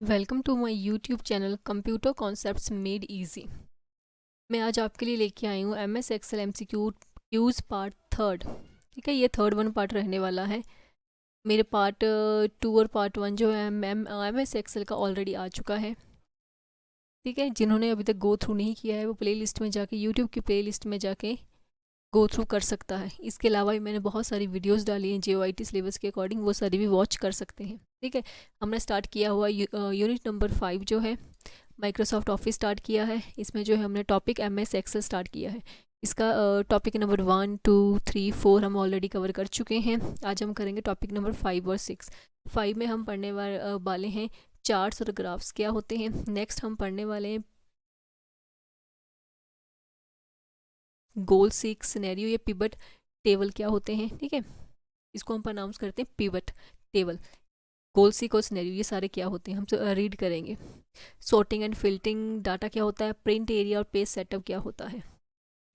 Welcome to my YouTube channel computer concepts made easy. मैं आज आपके लिए लेके आई हूँ M S Excel M C Qs part third. ठीक है, ये थर्ड वन पार्ट रहने वाला है। मेरे पार्ट टू और पार्ट वन जो है एम एस एक्सेल का ऑलरेडी आ चुका है। ठीक है, जिन्होंने अभी तक गो थ्रू नहीं किया है वो प्ले लिस्ट में जाके, यूट्यूब की प्ले लिस्ट में जाके गो थ्रू कर सकता है। इसके अलावा भी मैंने बहुत सारी वीडियोस डाली हैं JOIT सिलेबस के अकॉर्डिंग, वो सारी भी वॉच कर सकते हैं। ठीक है, हमने स्टार्ट किया हुआ यूनिट नंबर 5 जो है माइक्रोसॉफ्ट ऑफिस स्टार्ट किया है। इसमें जो है हमने टॉपिक MS एक्सेल स्टार्ट किया है। इसका टॉपिक नंबर 1, 2, 3, 4 हम ऑलरेडी कवर कर चुके हैं। आज हम करेंगे टॉपिक नंबर 5 और 6। 5 में हम पढ़ने वाले हैं चार्ट्स और ग्राफ्स क्या होते हैं। नेक्स्ट हम पढ़ने वाले हैं गोल सीक सिनेरियो या पिवट टेबल क्या होते हैं। ठीक है, इसको हम प्रोनाउंस करते हैं पिवट टेबल। गोल सीक और सिनेरियो ये सारे क्या होते हैं हम रीड करेंगे। सॉर्टिंग एंड फिल्टरिंग डाटा क्या होता है, प्रिंट एरिया और पेज सेटअप क्या होता है।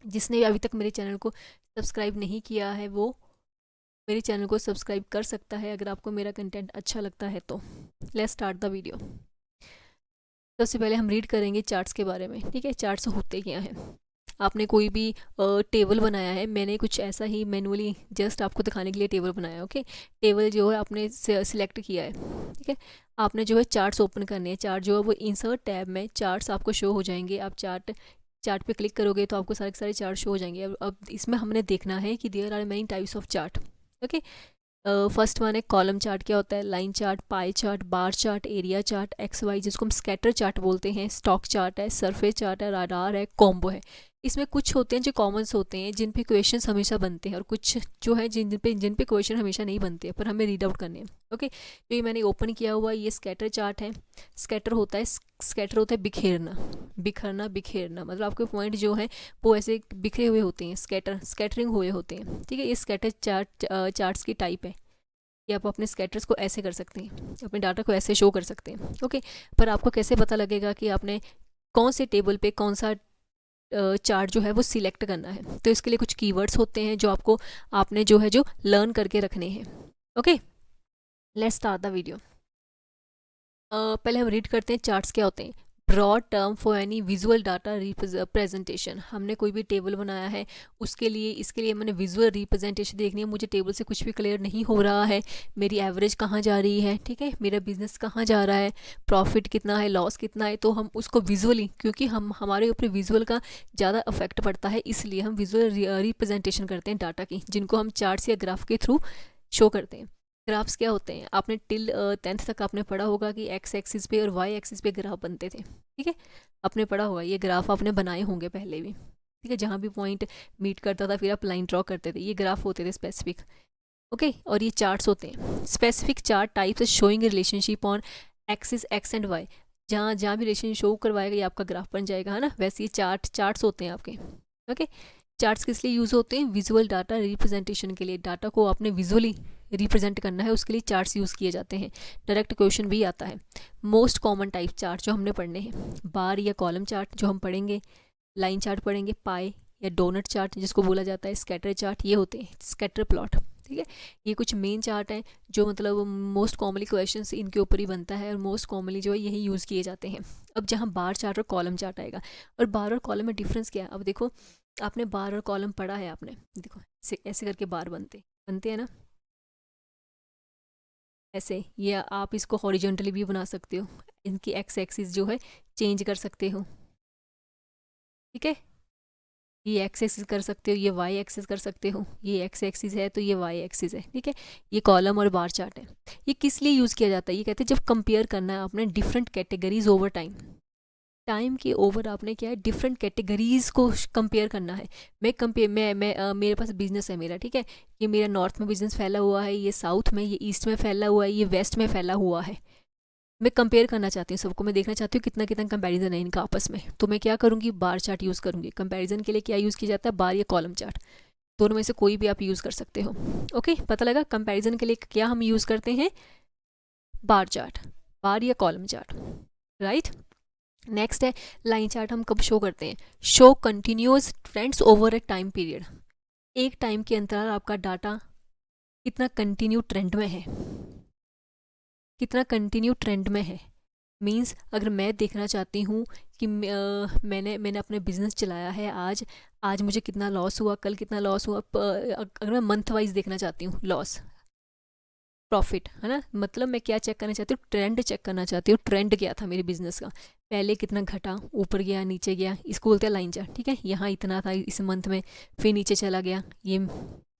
जिसने अभी तक मेरे चैनल को सब्सक्राइब नहीं किया है वो मेरे चैनल को सब्सक्राइब कर सकता है अगर आपको मेरा कंटेंट अच्छा लगता है तो। Let's start the video. सबसे पहले हम रीड करेंगे चार्ट्स के बारे में। ठीक है, चार्ट्स होते क्या हैं। आपने कोई भी टेबल बनाया है, मैंने कुछ ऐसा ही मैनुअली जस्ट आपको दिखाने के लिए टेबल बनाया है। ओके, टेबल जो है आपने सिलेक्ट किया है। ठीक है, आपने जो है चार्ट्स ओपन करने हैं। चार्ट जो है वो इंसर्ट टैब में चार्ट्स आपको शो हो जाएंगे। आप चार्ट चार्ट पे क्लिक करोगे तो आपको सारे के सारे चार्ट शो हो जाएंगे। अब इसमें हमने देखना है कि there are many types of chart. Okay, first one है कॉलम चार्ट क्या होता है, line chart, pie chart, bar chart, area chart, XY जिसको हम स्कैटर चार्ट बोलते हैं, स्टॉक चार्ट है, सरफेस चार्ट है, राडार है, कॉम्बो है। इसमें कुछ होते हैं जो कॉमन्स होते हैं जिन पे क्वेश्चंस हमेशा बनते हैं और कुछ जो है जिन पे क्वेश्चन हमेशा नहीं बनते हैं पर हमें रीड आउट करने हैं। ओके, तो ये मैंने ओपन किया हुआ ये स्कैटर चार्ट है। स्कैटर होता है बिखेरना, बिखरना, बिखेरना मतलब आपके पॉइंट जो है वो ऐसे बिखरे हुए होते हैं, स्कैटरिंग हुए होते हैं। ठीक है, ये स्कैटर चार्ट्स की टाइप है कि आप अपने स्कैटर्स को ऐसे कर सकते हैं, अपने डाटा को ऐसे शो कर सकते हैं। ओके, पर आपको कैसे पता लगेगा कि आपने कौन से टेबल पे कौन सा चार्ट जो है वो सिलेक्ट करना है। तो इसके लिए कुछ कीवर्ड्स होते हैं जो आपने जो है जो लर्न करके रखने हैं। Okay, let's start the video. पहले हम रीड करते हैं चार्ट्स क्या होते हैं। Broad term for any visual data representation. हमने कोई भी टेबल बनाया है उसके लिए, इसके लिए मैंने विजुअल रिप्रेजेंटेशन देखनी है। मुझे टेबल से कुछ भी क्लियर नहीं हो रहा है, मेरी एवरेज कहाँ जा रही है, ठीक है, मेरा बिजनेस कहाँ जा रहा है, प्रॉफिट कितना है, लॉस कितना है, तो हम उसको विजुअली, क्योंकि हमारे ऊपर विजुअल का ज़्यादा इफेक्ट पड़ता है, इसलिए हम विजुअल रिप्रेजेंटेशन करते हैं डाटा की, जिनको हम चार्ट्स या ग्राफ के थ्रू शो करते हैं। ग्राफ्स क्या होते हैं, आपने टिल 10th तक आपने पढ़ा होगा कि X एक्सिस पे और Y एक्सिस पे ग्राफ बनते थे। ठीक है, आपने पढ़ा होगा, ये ग्राफ आपने बनाए होंगे पहले भी। ठीक है, जहाँ भी पॉइंट मीट करता था फिर आप लाइन ड्रॉ करते थे, ये ग्राफ होते थे स्पेसिफिक। ओके, और ये चार्ट्स होते हैं। Specific chart types showing relationship on axis X and Y। जहाँ जहाँ भी रिलेशन शो करवाएगा ये आपका ग्राफ बन जाएगा, है ना। वैसे ये चार्ट्स होते हैं आपके। ओके, चार्ट्स किस लिए यूज़ होते हैं, विजुअल डाटा रिप्रेजेंटेशन के लिए। डाटा को आपने विजुअली रिप्रेजेंट करना है उसके लिए चार्ट्स यूज़ किए जाते हैं। डायरेक्ट क्वेश्चन भी आता है। मोस्ट कॉमन टाइप चार्ट जो हमने पढ़ने हैं, बार या कॉलम चार्ट जो हम पढ़ेंगे, लाइन चार्ट पढ़ेंगे, पाई या डोनट चार्ट जिसको बोला जाता है, स्कैटर चार्ट, ये होते हैं स्कैटर प्लॉट। ठीक है, ये कुछ मेन चार्ट हैं जो मतलब मोस्ट कॉमनली क्वेश्चन इनके ऊपर ही बनता है और मोस्ट कॉमनली जो है यही यूज़ किए जाते हैं। अब जहाँ बार चार्ट और कॉलम चार्ट आएगा, और बार और कॉलम में डिफरेंस क्या है। अब देखो, आपने बार और कॉलम पढ़ा है, आपने देखो ऐसे करके बार बनते बनते हैं ना, ऐसे, या आप इसको हॉरिजॉन्टली भी बना सकते हो, इनकी X एक्सिस जो है चेंज कर सकते हो। ठीक है, ये X एक्सिस कर सकते हो, ये Y एक्सिस कर सकते हो, ये X एक्सिस है तो ये Y एक्सिस है। ठीक है, ये कॉलम और बार चार्ट है। ये किस लिए यूज़ किया जाता है, ये कहते हैं जब कंपेयर करना है आपने डिफरेंट कैटेगरीज ओवर टाइम के ओवर, आपने क्या है डिफरेंट कैटेगरीज को कंपेयर करना है। मेरे पास बिजनेस है मेरा, ठीक है, ये मेरा नॉर्थ में बिजनेस फैला हुआ है, ये साउथ में, ये ईस्ट में फैला हुआ है, ये वेस्ट में फैला हुआ है। मैं कंपेयर करना चाहती हूँ सबको, मैं देखना चाहती हूँ कितना कितना कंपैरिजन है इनका आपस में, तो मैं क्या करूँगी, बार चार्ट यूज़ करूँगी। कंपैरिजन के लिए क्या यूज़ किया जाता है, बार या कॉलम चार्ट, दोनों में से कोई भी आप यूज़ कर सकते हो। ओके, पता लगा कंपैरिजन के लिए क्या हम यूज़ करते हैं, बार चार्ट, बार या कॉलम चार्ट, राइट। नेक्स्ट है लाइन चार्ट। हम कब शो करते हैं, शो कंटिन्यूअस ट्रेंड्स ओवर ए टाइम पीरियड। एक टाइम के अंतराल आपका डाटा कितना कंटिन्यू ट्रेंड में है, कितना कंटिन्यू ट्रेंड में है, मीन्स अगर मैं देखना चाहती हूँ कि मैंने अपने बिजनेस चलाया है, आज मुझे कितना लॉस हुआ, कल कितना लॉस हुआ, अगर मैं मंथ वाइज देखना चाहती हूँ लॉस प्रॉफिट, है ना, मतलब मैं क्या चेक करना चाहती हूँ, ट्रेंड चेक करना चाहती हूँ, ट्रेंड क्या था मेरे बिजनेस का, पहले कितना घटा, ऊपर गया, नीचे गया, इसको बोलते हैं लाइन चार्ट, ठीक है। यहाँ इतना था इस मंथ में, फिर नीचे चला गया, ये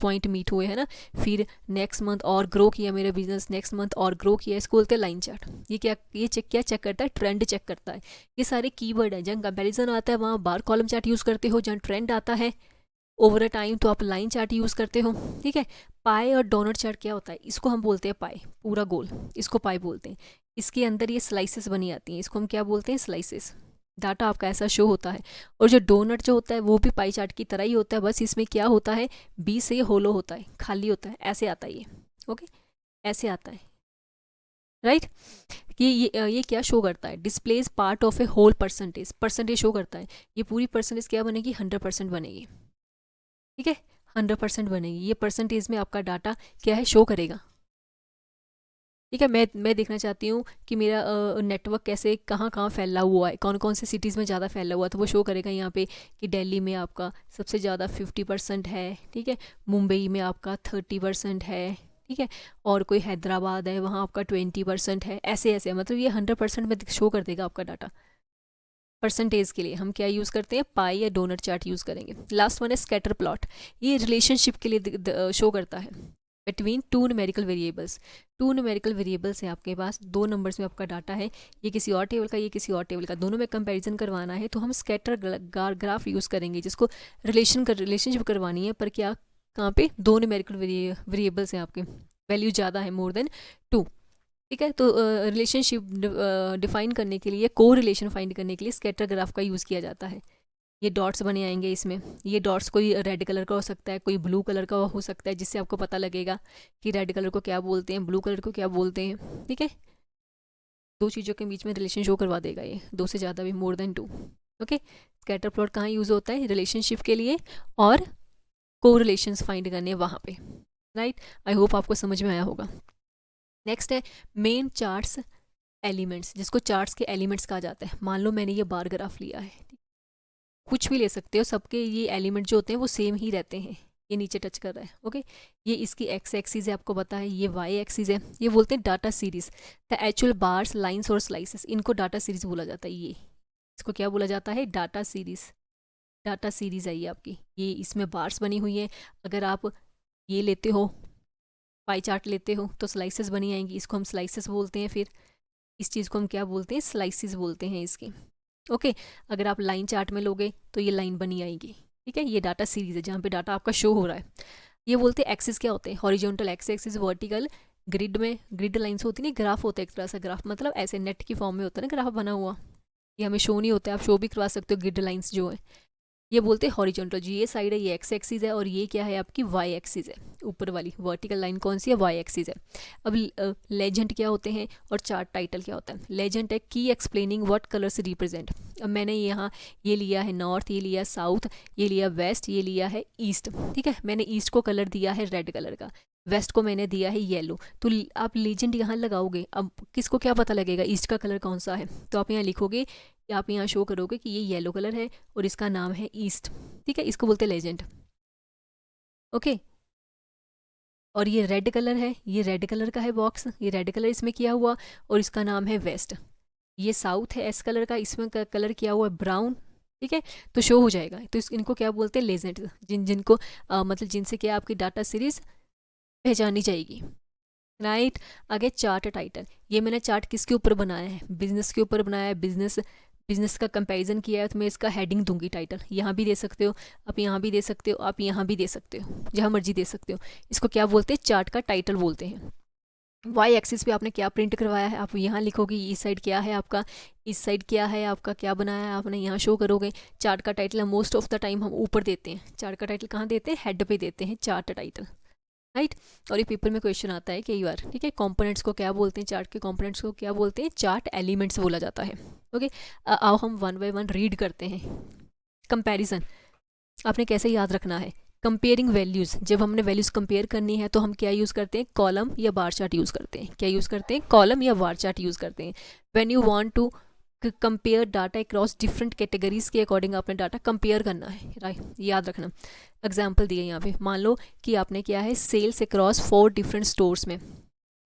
पॉइंट मीट हुए, है ना, फिर नेक्स्ट मंथ और ग्रो किया मेरा बिजनेस, नेक्स्ट मंथ और ग्रो किया, इसको बोलते हैं लाइन चार्ट। ये क्या चेक करता है, ट्रेंड चेक करता है। ये सारे कीवर्ड हैं, जहाँ कंपैरिजन आता है वहाँ बार कॉलम चार्ट यूज़ करते हो, जहाँ ट्रेंड आता है ओवर अ टाइम तो आप लाइन चार्ट यूज़ करते हो, ठीक है। पाई और डोनट चार्ट क्या होता है, इसको हम बोलते हैं पाई, पूरा गोल, इसको पाई बोलते हैं। इसके अंदर ये स्लाइसेस बनी आती हैं, इसको हम क्या बोलते हैं, स्लाइसेस। डाटा आपका ऐसा शो होता है। और जो डोनट जो होता है वो भी पाई चार्ट की तरह ही होता है, बस इसमें क्या होता है, बीच से ये होलो होता है, खाली होता है, ऐसे आता है ये, ओके, ऐसे आता है, राइट। ये क्या शो करता है, displays part of a whole percentage show करता है। ये पूरी परसेंटेज क्या बनेगी, 100% बनेगी, ठीक है, 100% बनेगी। ये परसेंटेज में आपका डाटा क्या है, शो करेगा, ठीक है। मैं देखना चाहती हूँ कि मेरा नेटवर्क कैसे कहाँ कहाँ फैला हुआ है, कौन कौन से सिटीज़ में ज़्यादा फैला हुआ है, तो वो शो करेगा यहाँ पे कि दिल्ली में आपका सबसे ज़्यादा 50% है, ठीक है, मुंबई में आपका 30% है, ठीक है, और कोई हैदराबाद है वहाँ आपका 20% है, ऐसे ऐसे, मतलब ये 100% में शो कर देगा आपका डाटा। परसेंटेज के लिए हम क्या यूज़ करते हैं, पाई या डोनट चार्ट यूज़ करेंगे। लास्ट वन है स्कैटर प्लॉट। ये रिलेशनशिप के लिए शो करता है between two numerical variables. Two numerical variables हैं आपके पास, दो नंबर्स में आपका डाटा है, ये किसी और टेबल का, ये किसी और टेबल का, दोनों में कंपैरिजन करवाना है तो हम स्कैटर ग्राफ यूज़ करेंगे, जिसको रिलेशनशिप करवानी है, पर क्या, कहाँ पे, दो न्यूमेरिकल वेरिएबल्स हैं आपके, वैल्यू ज़्यादा है, मोर देन 2, ठीक है। तो रिलेशनशिप डिफाइन करने के लिए, को रिलेशन फाइंड करने के लिए स्कैटर ग्राफ का यूज़ किया जाता है। ये डॉट्स बने आएंगे इसमें, ये डॉट्स कोई रेड कलर का हो सकता है, कोई ब्लू कलर का हो सकता है, जिससे आपको पता लगेगा कि रेड कलर को क्या बोलते हैं, ब्लू कलर को क्या बोलते हैं, ठीक है। दो चीज़ों के बीच में रिलेशन शो करवा देगा ये, दो से ज़्यादा भी, more than 2, okay. Scatter plot कहाँ यूज़ होता है, रिलेशनशिप के लिए और को रिलेशंस फाइंड करने वहाँ पे, राइट। आई होप आपको समझ में आया होगा। नेक्स्ट है मेन चार्ट्स एलिमेंट्स, जिसको चार्ट्स के एलिमेंट्स कहा जाता है। मान लो मैंने ये बार ग्राफ लिया है, कुछ भी ले सकते हो, सबके ये एलिमेंट जो होते हैं वो सेम ही रहते हैं। ये नीचे टच कर रहा है, ओके, ये इसकी एक्स एक्सिस है, आपको पता है, ये वाई एक्सिस है। ये बोलते हैं data series, the actual bars, lines और स्लाइसेस, इनको डाटा सीरीज बोला जाता है। ये इसको क्या बोला जाता है, डाटा सीरीज। डाटा सीरीज है ये आपकी, ये इसमें बार्स बनी हुई है। अगर आप ये लेते हो, पाई चार्ट लेते हो, तो स्लाइसेस बनी आएंगी, इसको हम स्लाइसेस बोलते हैं। फिर इस चीज़ को हम क्या बोलते हैं, स्लाइसिस बोलते हैं इसकी, ओके। अगर आप लाइन चार्ट में लोगे तो ये लाइन बनी आएगी, ठीक है। ये डाटा सीरीज है जहाँ पे डाटा आपका शो हो रहा है। ये बोलते हैं एक्सिस क्या होते हैं, हॉरिजॉन्टल एक्सिस, वर्टिकल ग्रिड में, ग्रिड लाइन्स होती नहीं, ग्राफ होता है एक तरह से, ग्राफ मतलब ऐसे नेट की फॉर्म में होता है ना ग्राफ बना हुआ, ये हमें शो नहीं होता है, आप शो भी करवा सकते हो ग्रिड लाइन्स जो है। ये बोलते हैं हॉरिजॉन्टल, जो ये साइड है ये एक्स एक्सिस है, और ये क्या है आपकी वाई एक्सिस है, ऊपर वाली वर्टिकल लाइन कौन सी है, वाई एक्सिस है। अब लेजेंड क्या होते हैं और चार्ट टाइटल क्या होता है। लेजेंड है की एक्सप्लेनिंग व्हाट कलर्स रिप्रेजेंट। अब मैंने यहाँ ये लिया है नॉर्थ, ये लिया साउथ, ये लिया वेस्ट, ये लिया है ईस्ट, ठीक है। मैंने ईस्ट को कलर दिया है रेड कलर का, वेस्ट को मैंने दिया है येलो, तो आप लीजेंड यहाँ लगाओगे, अब किसको क्या पता लगेगा ईस्ट का कलर कौन सा है, तो आप यहाँ लिखोगे, आप यहाँ शो करोगे कि ये येलो कलर है और इसका नाम है ईस्ट, ठीक है, इसको बोलते हैं लेजेंड, ओके। और ये रेड कलर है, ये रेड कलर का है बॉक्स, ये रेड कलर इसमें किया हुआ, और इसका नाम है वेस्ट। ये साउथ है एस कलर का, इसमें कलर किया हुआ है ब्राउन, ठीक है, तो शो हो जाएगा। तो इनको क्या बोलते हैं, लेजेंड, जिनको मतलब जिनसे क्या आपकी डाटा सीरीज पहचानी जाएगी, राइट। आगे चार्ट टाइटल, ये मैंने चार्ट किसके ऊपर बनाया है, बिजनेस के ऊपर बनाया है, बिजनेस का कंपैरिजन किया है, तो मैं इसका हेडिंग दूंगी टाइटल, यहाँ भी दे सकते हो आप, यहाँ भी दे सकते हो आप, यहाँ भी दे सकते हो, जहाँ मर्जी दे सकते हो। इसको क्या बोलते हैं, चार्ट का टाइटल बोलते हैं। वाई एक्सिस पे आपने क्या प्रिंट करवाया है, आप यहाँ लिखोगे इस साइड क्या है आपका, इस साइड क्या है आपका, क्या बनाया है आपने, यहाँ शो करोगे। चार्ट का title most of the time हम ऊपर देते हैं, चार्ट का टाइटल कहाँ देते हैं, हेड पे देते हैं चार्ट टाइटल, राइट। और ये पेपर में क्वेश्चन आता है कई बार, ठीक है। कंपोनेंट्स को क्या बोलते हैं, चार्ट के कंपोनेंट्स को क्या बोलते हैं, चार्ट एलिमेंट्स बोला जाता है, ओके। आओ हम वन बाय वन रीड करते हैं। कंपैरिजन आपने कैसे याद रखना है, कंपेयरिंग वैल्यूज़, जब हमने वैल्यूज़ कंपेयर करनी है तो हम क्या यूज़ करते हैं, कॉलम या बार चार्ट यूज़ करते हैं। क्या यूज़ करते हैं, कॉलम या बार चार्ट यूज़ करते हैं। When you want to compare data across different categories के अकॉर्डिंग आपने डाटा कंपेयर करना है, राइट, याद रखना। एग्जाम्पल दिए यहाँ पे, मान लो कि आपने क्या है, सेल्स अक्रॉस 4 डिफरेंट स्टोर्स में,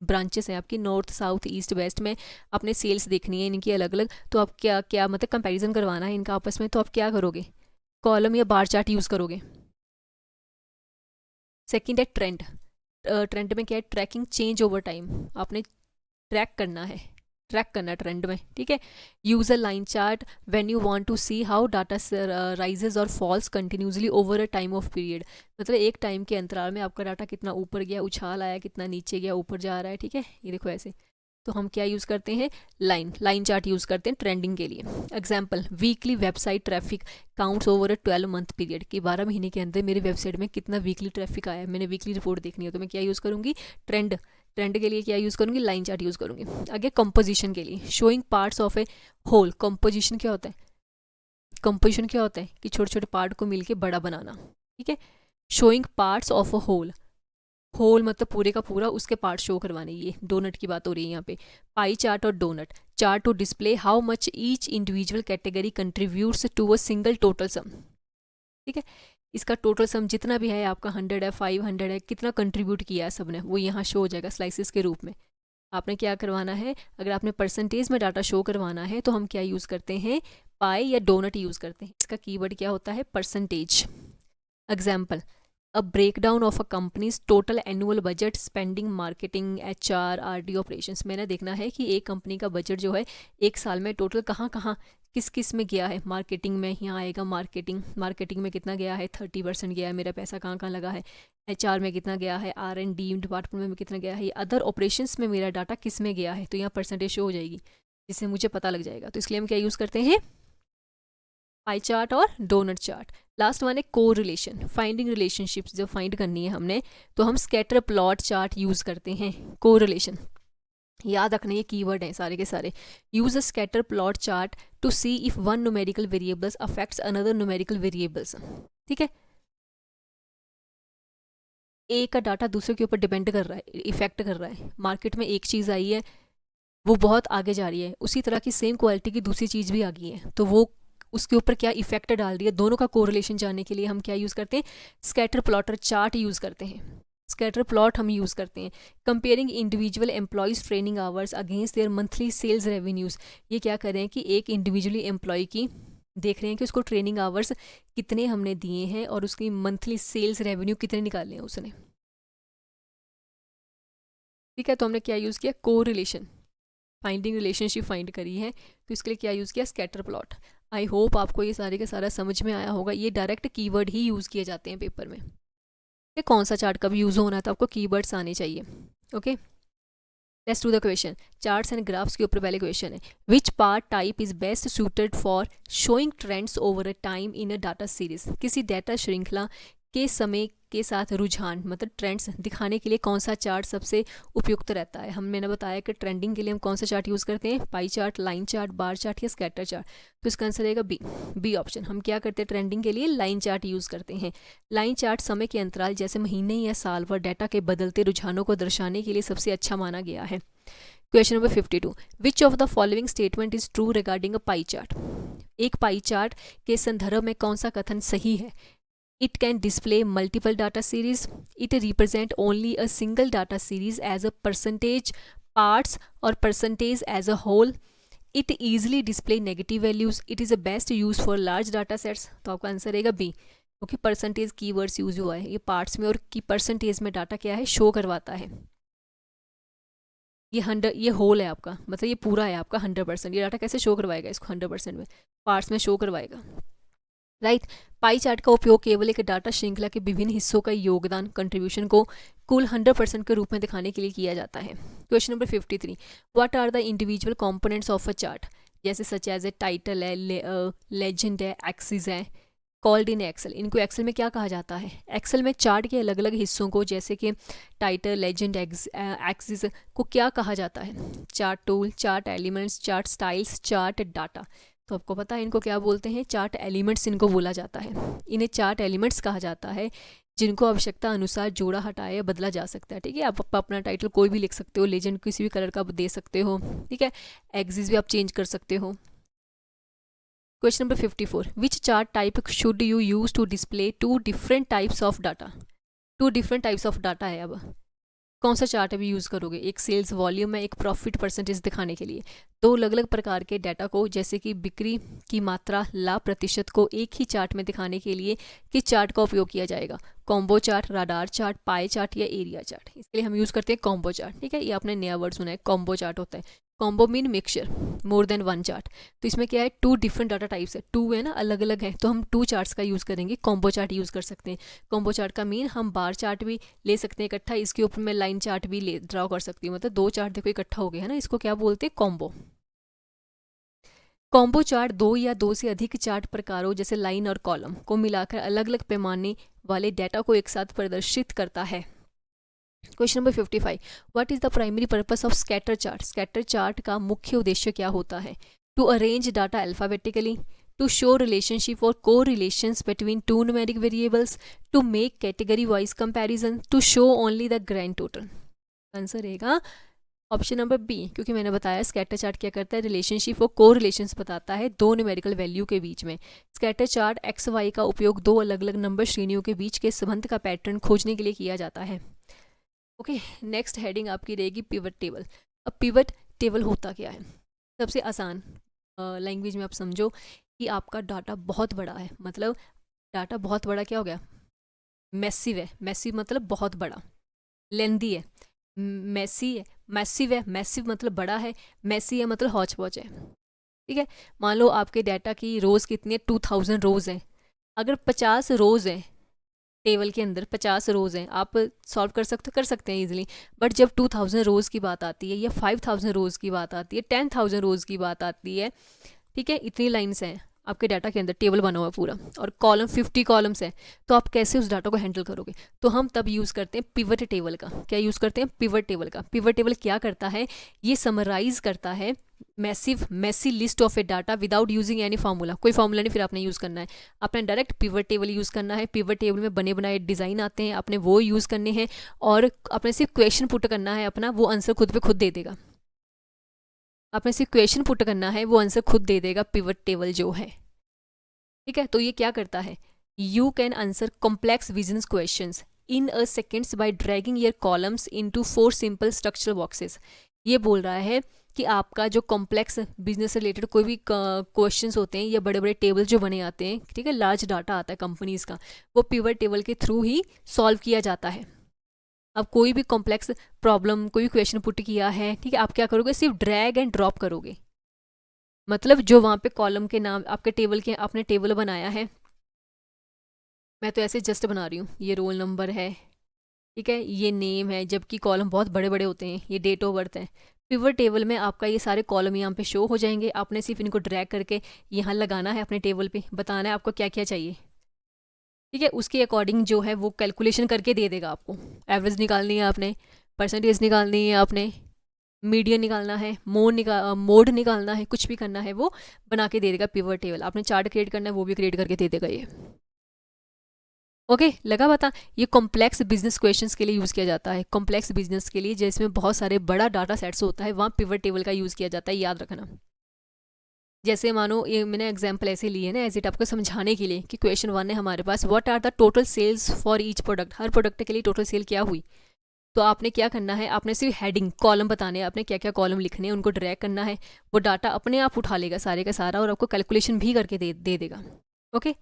ब्रांचेस हैं आपकी नॉर्थ साउथ ईस्ट वेस्ट में, आपने सेल्स देखनी है इनकी अलग अलग, तो आप क्या क्या मतलब कंपैरिजन करवाना है इनका आपस में, तो आप क्या करोगे, कॉलम या बार चार्ट यूज़ करोगे। सेकंड है ट्रेंड। ट्रेंड में क्या है, ट्रैकिंग चेंज ओवर टाइम, आपने ट्रैक करना है, ट्रैक करना ट्रेंड में, ठीक है। Use a line chart when you want to see how data rises और falls continuously over a time of period, मतलब एक टाइम के अंतराल में आपका डाटा कितना ऊपर गया, उछाल आया, कितना नीचे गया, ऊपर जा रहा है, ठीक है। ये देखो ऐसे, तो हम क्या यूज़ करते हैं, लाइन चार्ट यूज़ करते हैं ट्रेंडिंग के लिए। Example, weekly website traffic counts over a 12 month period, कि 12 महीने के अंदर मेरी वेबसाइट में कितना वीकली ट्रैफिक आया, मैंने वीकली रिपोर्ट देखनी है, तो मैं क्या यूज़ करूँगी, ट्रेंड के लिए क्या यूज़ करूँगी, लाइन चार्ट यूज़ करूँगी। आगे कंपोजिशन के लिए, showing parts of a whole, composition क्या होता है, कंपोजिशन क्या होता है कि छोटे छोटे पार्ट को मिलके बड़ा बनाना, ठीक है। Showing parts of a whole, whole मतलब पूरे का पूरा, उसके पार्ट शो करवाने, ये डोनट की बात हो रही है यहाँ पे। पाई चार्ट और donut chart to display how much each individual category contributes to a single total sum, ठीक है। इसका टोटल सम जितना भी है आपका 100 है 500 है, कितना कंट्रीब्यूट किया है सबने, वो यहाँ शो हो जाएगा स्लाइसिस के रूप में। आपने क्या करवाना है, अगर आपने परसेंटेज में डाटा शो करवाना है तो हम क्या यूज़ करते हैं, पाई या डोनट यूज़ करते हैं। इसका कीवर्ड क्या होता है, percentage. Example, a breakdown of a companies total annual budget spending marketing HR RD operations, मैंने देखना है कि एक कंपनी का बजट जो है एक साल में टोटल कहाँ कहाँ किस किस में गया है। मार्केटिंग में यहाँ आएगा, मार्केटिंग में कितना गया है, 30% गया है, मेरा पैसा कहाँ कहाँ लगा है। HR में कितना गया है, R&D डिपार्टमेंट में कितना गया है, अदर ऑपरेशंस में मेरा डाटा किस में गया है, तो यहाँ परसेंटेज शो हो जाएगी, जिससे मुझे पता लग जाएगा। तो इसलिए हम क्या यूज़ करते हैं, पाई चार्ट और डोनट चार्ट। लास्ट वन है को रिलेशन, फाइंडिंग रिलेशनशिप्स जब फाइंड करनी है हमने, तो हम स्कैटर प्लॉट चार्ट यूज़ करते हैं। को रिलेशन याद रखना, ये कीवर्ड है सारे के सारे। Use a scatter plot chart to see if one numerical variables affects another numerical variables, ठीक है। एक का डाटा दूसरे के ऊपर डिपेंड कर रहा है, इफेक्ट कर रहा है। मार्केट में एक चीज़ आई है, वो बहुत आगे जा रही है, उसी तरह की सेम क्वालिटी की दूसरी चीज़ भी आ गई है, तो वो उसके ऊपर क्या इफेक्ट डाल रही है, दोनों का कोरिलेशन जानने के लिए हम क्या यूज़ करते हैं, स्कैटर प्लॉटर चार्ट यूज़ करते हैं। स्कैटर प्लॉट हम यूज़ करते हैं। Comparing individual employees training hours against their monthly sales revenues, ये क्या कर रहे हैं कि एक इंडिविजुअली एम्प्लॉय की देख रहे हैं कि उसको ट्रेनिंग आवर्स कितने हमने दिए हैं और उसकी मंथली सेल्स रेवेन्यू कितने निकाले हैं उसने, ठीक है। तो हमने क्या यूज़ किया, कोरिलेशन, फाइंडिंग रिलेशनशिप फाइंड करी है, तो इसके लिए क्या यूज़ किया, स्कैटर प्लॉट। आई होप आपको ये सारे का सारा समझ में आया होगा। ये डायरेक्ट कीवर्ड ही यूज़ किए जाते हैं पेपर में, ये कौन सा चार्ट कब यूज़ होना है, तो आपको कीवर्ड्स आने चाहिए, okay. Let's do the question, charts and graphs के ऊपर पहले क्वेश्चन है, which part type is best suited for showing trends over a time in a data series, किसी डाटा श्रृंखला के समय के साथ रुझान मतलब ट्रेंड्स दिखाने के लिए कौन सा चार्ट सबसे उपयुक्त रहता है। मैंने बताया कि ट्रेंडिंग के लिए हम कौन सा चार्ट यूज़ करते हैं, pie chart, line chart, bar chart या स्कैटर चार्ट, तो इसका आंसर रहेगा बी ऑप्शन। हम क्या करते हैं, ट्रेंडिंग के लिए लाइन चार्ट यूज़ करते हैं। लाइन चार्ट समय के अंतराल जैसे महीने या साल पर डाटा के बदलते रुझानों को दर्शाने के लिए सबसे अच्छा माना गया है। Question number 52, which of the following statement is true regarding a pie chart, एक पाई चार्ट के संदर्भ में कौन सा कथन सही है। It can display multiple data series. It represent only a single data series as a percentage parts or percentage as a whole. It easily display negative values. It is the best use for large data sets. तो आपका answer रहेगा B, क्योंकि percentage keywords use हुआ है ये parts में, और की परसेंटेज में डाटा क्या है, शो करवाता है। ये 100, ये होल है आपका, मतलब ये पूरा है आपका 100%, ये डाटा कैसे शो करवाएगा इसको 100% में, पार्ट्स में शो करवाएगा, राइट। पाई चार्ट का उपयोग केवल एक डाटा श्रृंखला के विभिन्न हिस्सों का योगदान कंट्रीब्यूशन को कुल 100% के रूप में दिखाने के लिए किया जाता है। Question number 53, what are the individual components of a chart, जैसे सच एज ए टाइटल है, लेजेंड है, एक्सिस है, कॉल्ड इन एक्सेल, इनको एक्सेल में क्या कहा जाता है, एक्सेल में चार्ट के अलग अलग हिस्सों को जैसे कि टाइटल, लेजेंड, एक्सिस को क्या कहा जाता है, chart tool, chart elements, chart styles, chart data. तो आपको पता है इनको क्या बोलते हैं, चार्ट एलिमेंट्स इनको बोला जाता है, इन्हें चार्ट एलिमेंट्स कहा जाता है। जिनको आवश्यकता अनुसार जोड़ा हटाया या बदला जा सकता है। ठीक है, आप अपना टाइटल कोई भी लिख सकते हो, लेजेंड किसी भी कलर का आप दे सकते हो। ठीक है, एक्सिस भी आप चेंज कर सकते हो। Question number 54, which chart type should you use to display two different types of data. Two different types of data है, अब कौन सा चार्ट अभी यूज़ करोगे? एक सेल्स वॉल्यूम है, एक प्रॉफिट परसेंटेज दिखाने के लिए। दो अलग अलग प्रकार के डाटा को, जैसे कि बिक्री की मात्रा, लाभ प्रतिशत को एक ही चार्ट में दिखाने के लिए किस चार्ट का उपयोग किया जाएगा? Combo chart, radar chart, pie chart या एरिया चार्ट। इसके लिए हम यूज़ करते हैं कॉम्बो चार्ट। ठीक है, ये आपने नया वर्ड सुना है, कॉम्बो चार्ट होता है। Combo mean mixture, more than one chart. तो इसमें क्या है, टू डिफरेंट डाटा टाइप्स है, टू है ना, अलग अलग है, तो हम टू चार्ट्स का यूज़ करेंगे, कॉम्बो चार्ट यूज़ कर सकते हैं। कॉम्बो चार्ट का मीन हम बार चार्ट भी ले सकते हैं इकट्ठा, इसके ऊपर मैं लाइन चार्ट भी ले ड्रॉ कर सकती हूँ, मतलब दो चार्ट देखो इकट्ठा हो गया है ना, इसको क्या बोलते हैं? कॉम्बो। कॉम्बो चार्ट दो या दो से अधिक चार्ट प्रकारों जैसे लाइन और कॉलम को मिलाकर अलग अलग पैमाने वाले डाटा को एक साथ प्रदर्शित करता है। Question number 55, what is the primary purpose of scatter chart. Scatter chart का मुख्य उद्देश्य क्या होता है? To arrange data alphabetically, to show relationship और correlations between two numeric variables, to make category wise comparison, to show only the grand total. Answer रहेगा option number B, क्योंकि मैंने बताया स्कैटर चार्ट क्या करता है, रिलेशनशिप और को रिलेशंस बताता है दो न्यूमेरिकल वैल्यू के बीच में। स्कैटर चार्ट एक्स वाई का उपयोग दो अलग अलग नंबर श्रेणियों के बीच के संबंध का पैटर्न खोजने के लिए किया जाता है। ओके, नेक्स्ट हेडिंग आपकी रहेगी पिवट टेबल। अब पिवट टेबल होता क्या है? सबसे आसान लैंग्वेज में आप समझो कि आपका डाटा बहुत बड़ा है, मतलब डाटा बहुत बड़ा क्या हो गया? मैसिव है। मैसिव मतलब बहुत बड़ा, लेंदी है। मैसी है, मैसिव है, मैसिव मतलब बड़ा है, मैसी है मतलब हौच पौच है। ठीक है, मान लो आपके डाटा की रोज़ कितनी है? 2000 रोज़ हैं। अगर 50 रोज़ हैं टेबल के अंदर, 50 रोज़ हैं, आप सॉल्व कर सकते हैं ईजिली। बट जब 2000 रोज़ की बात आती है, या 5000 रोज़ की बात आती है, 10,000 रोज़ की बात आती है, ठीक है, इतनी लाइन्स हैं आपके डाटा के अंदर, टेबल बना हुआ है पूरा, और कॉलम 50 कॉलम्स हैं, तो आप कैसे उस डाटा को हैंडल करोगे? तो हम तब यूज़ करते हैं पिवट टेबल का। क्या यूज़ करते हैं? पिवट टेबल का। पिवट टेबल क्या करता है? ये समराइज करता है messy list of a data without using any formula. कोई फार्मूला नहीं फिर आपने यूज़ करना है, आपने डायरेक्ट पिवट टेबल यूज़ करना है। पिवट टेबल में बने बनाए डिज़ाइन आते हैं, आपने वो यूज़ करने हैं, और आपने सिर्फ क्वेश्चन पुट करना है अपना, वो आंसर खुद पे खुद दे देगा। आपने सिर्फ क्वेश्चन पुट करना है, वो आंसर खुद दे देगा पिवट टेबल जो है। ठीक है, तो ये क्या करता है? You can answer complex visions questions in a seconds by dragging your columns into 4 simple structural boxes. ये बोल रहा है कि आपका जो कॉम्प्लेक्स बिजनेस से रिलेटेड कोई भी क्वेश्चंस होते हैं, या बड़े बड़े टेबल जो बने आते हैं, ठीक है, लार्ज डाटा आता है कंपनीज का, वो पिवट टेबल के थ्रू ही सॉल्व किया जाता है। अब कोई भी कॉम्प्लेक्स प्रॉब्लम, कोई भी क्वेश्चन पुट किया है, ठीक है, आप क्या करोगे? सिर्फ ड्रैग एंड ड्रॉप करोगे। मतलब जो वहाँ पे कॉलम के नाम आपके टेबल के, आपने टेबल बनाया है, मैं तो ऐसे जस्ट बना रही हूँ, ये रोल नंबर है, ठीक है, ये नेम है, जबकि कॉलम बहुत बड़े बड़े होते हैं, ये डेट ऑफ बर्थ है। पिवट टेबल में आपका ये सारे कॉलम यहाँ पे शो हो जाएंगे, आपने सिर्फ इनको ड्रैग करके यहाँ लगाना है अपने टेबल पे, बताना है आपको क्या क्या चाहिए। ठीक है, उसके अकॉर्डिंग जो है वो कैलकुलेशन करके दे देगा आपको। एवरेज निकालनी है आपने, परसेंटेज निकालनी है आपने, मीडियन निकालना है, मोड निकालना है, कुछ भी करना है वो बना के दे देगा पिवट टेबल। आपने चार्ट क्रिएट करना है, वो भी क्रिएट करके दे देगा ये। ओके, लगा पता? ये कॉम्प्लेक्स बिजनेस क्वेश्चंस के लिए यूज़ किया जाता है। कॉम्प्लेक्स बिजनेस के लिए जिसमें बहुत सारे बड़ा डाटा सेट्स होता है, वहाँ पिवट टेबल का यूज़ किया जाता है, याद रखना। जैसे मानो ये मैंने एग्जांपल ऐसे लिए ना, एज इट आपको समझाने के लिए कि क्वेश्चन 1 है हमारे पास, what are the total sales for each product. हर प्रोडक्ट के लिए टोटल सेल क्या हुई? तो आपने क्या करना है, आपने सिर्फ हेडिंग कॉलम बताने हैं, आपने क्या क्या कॉलम लिखने हैं, उनको ड्रैग करना है, वो डाटा अपने आप उठा लेगा सारे का सारा, और आपको कैलकुलेशन भी करके दे देगा। ओके,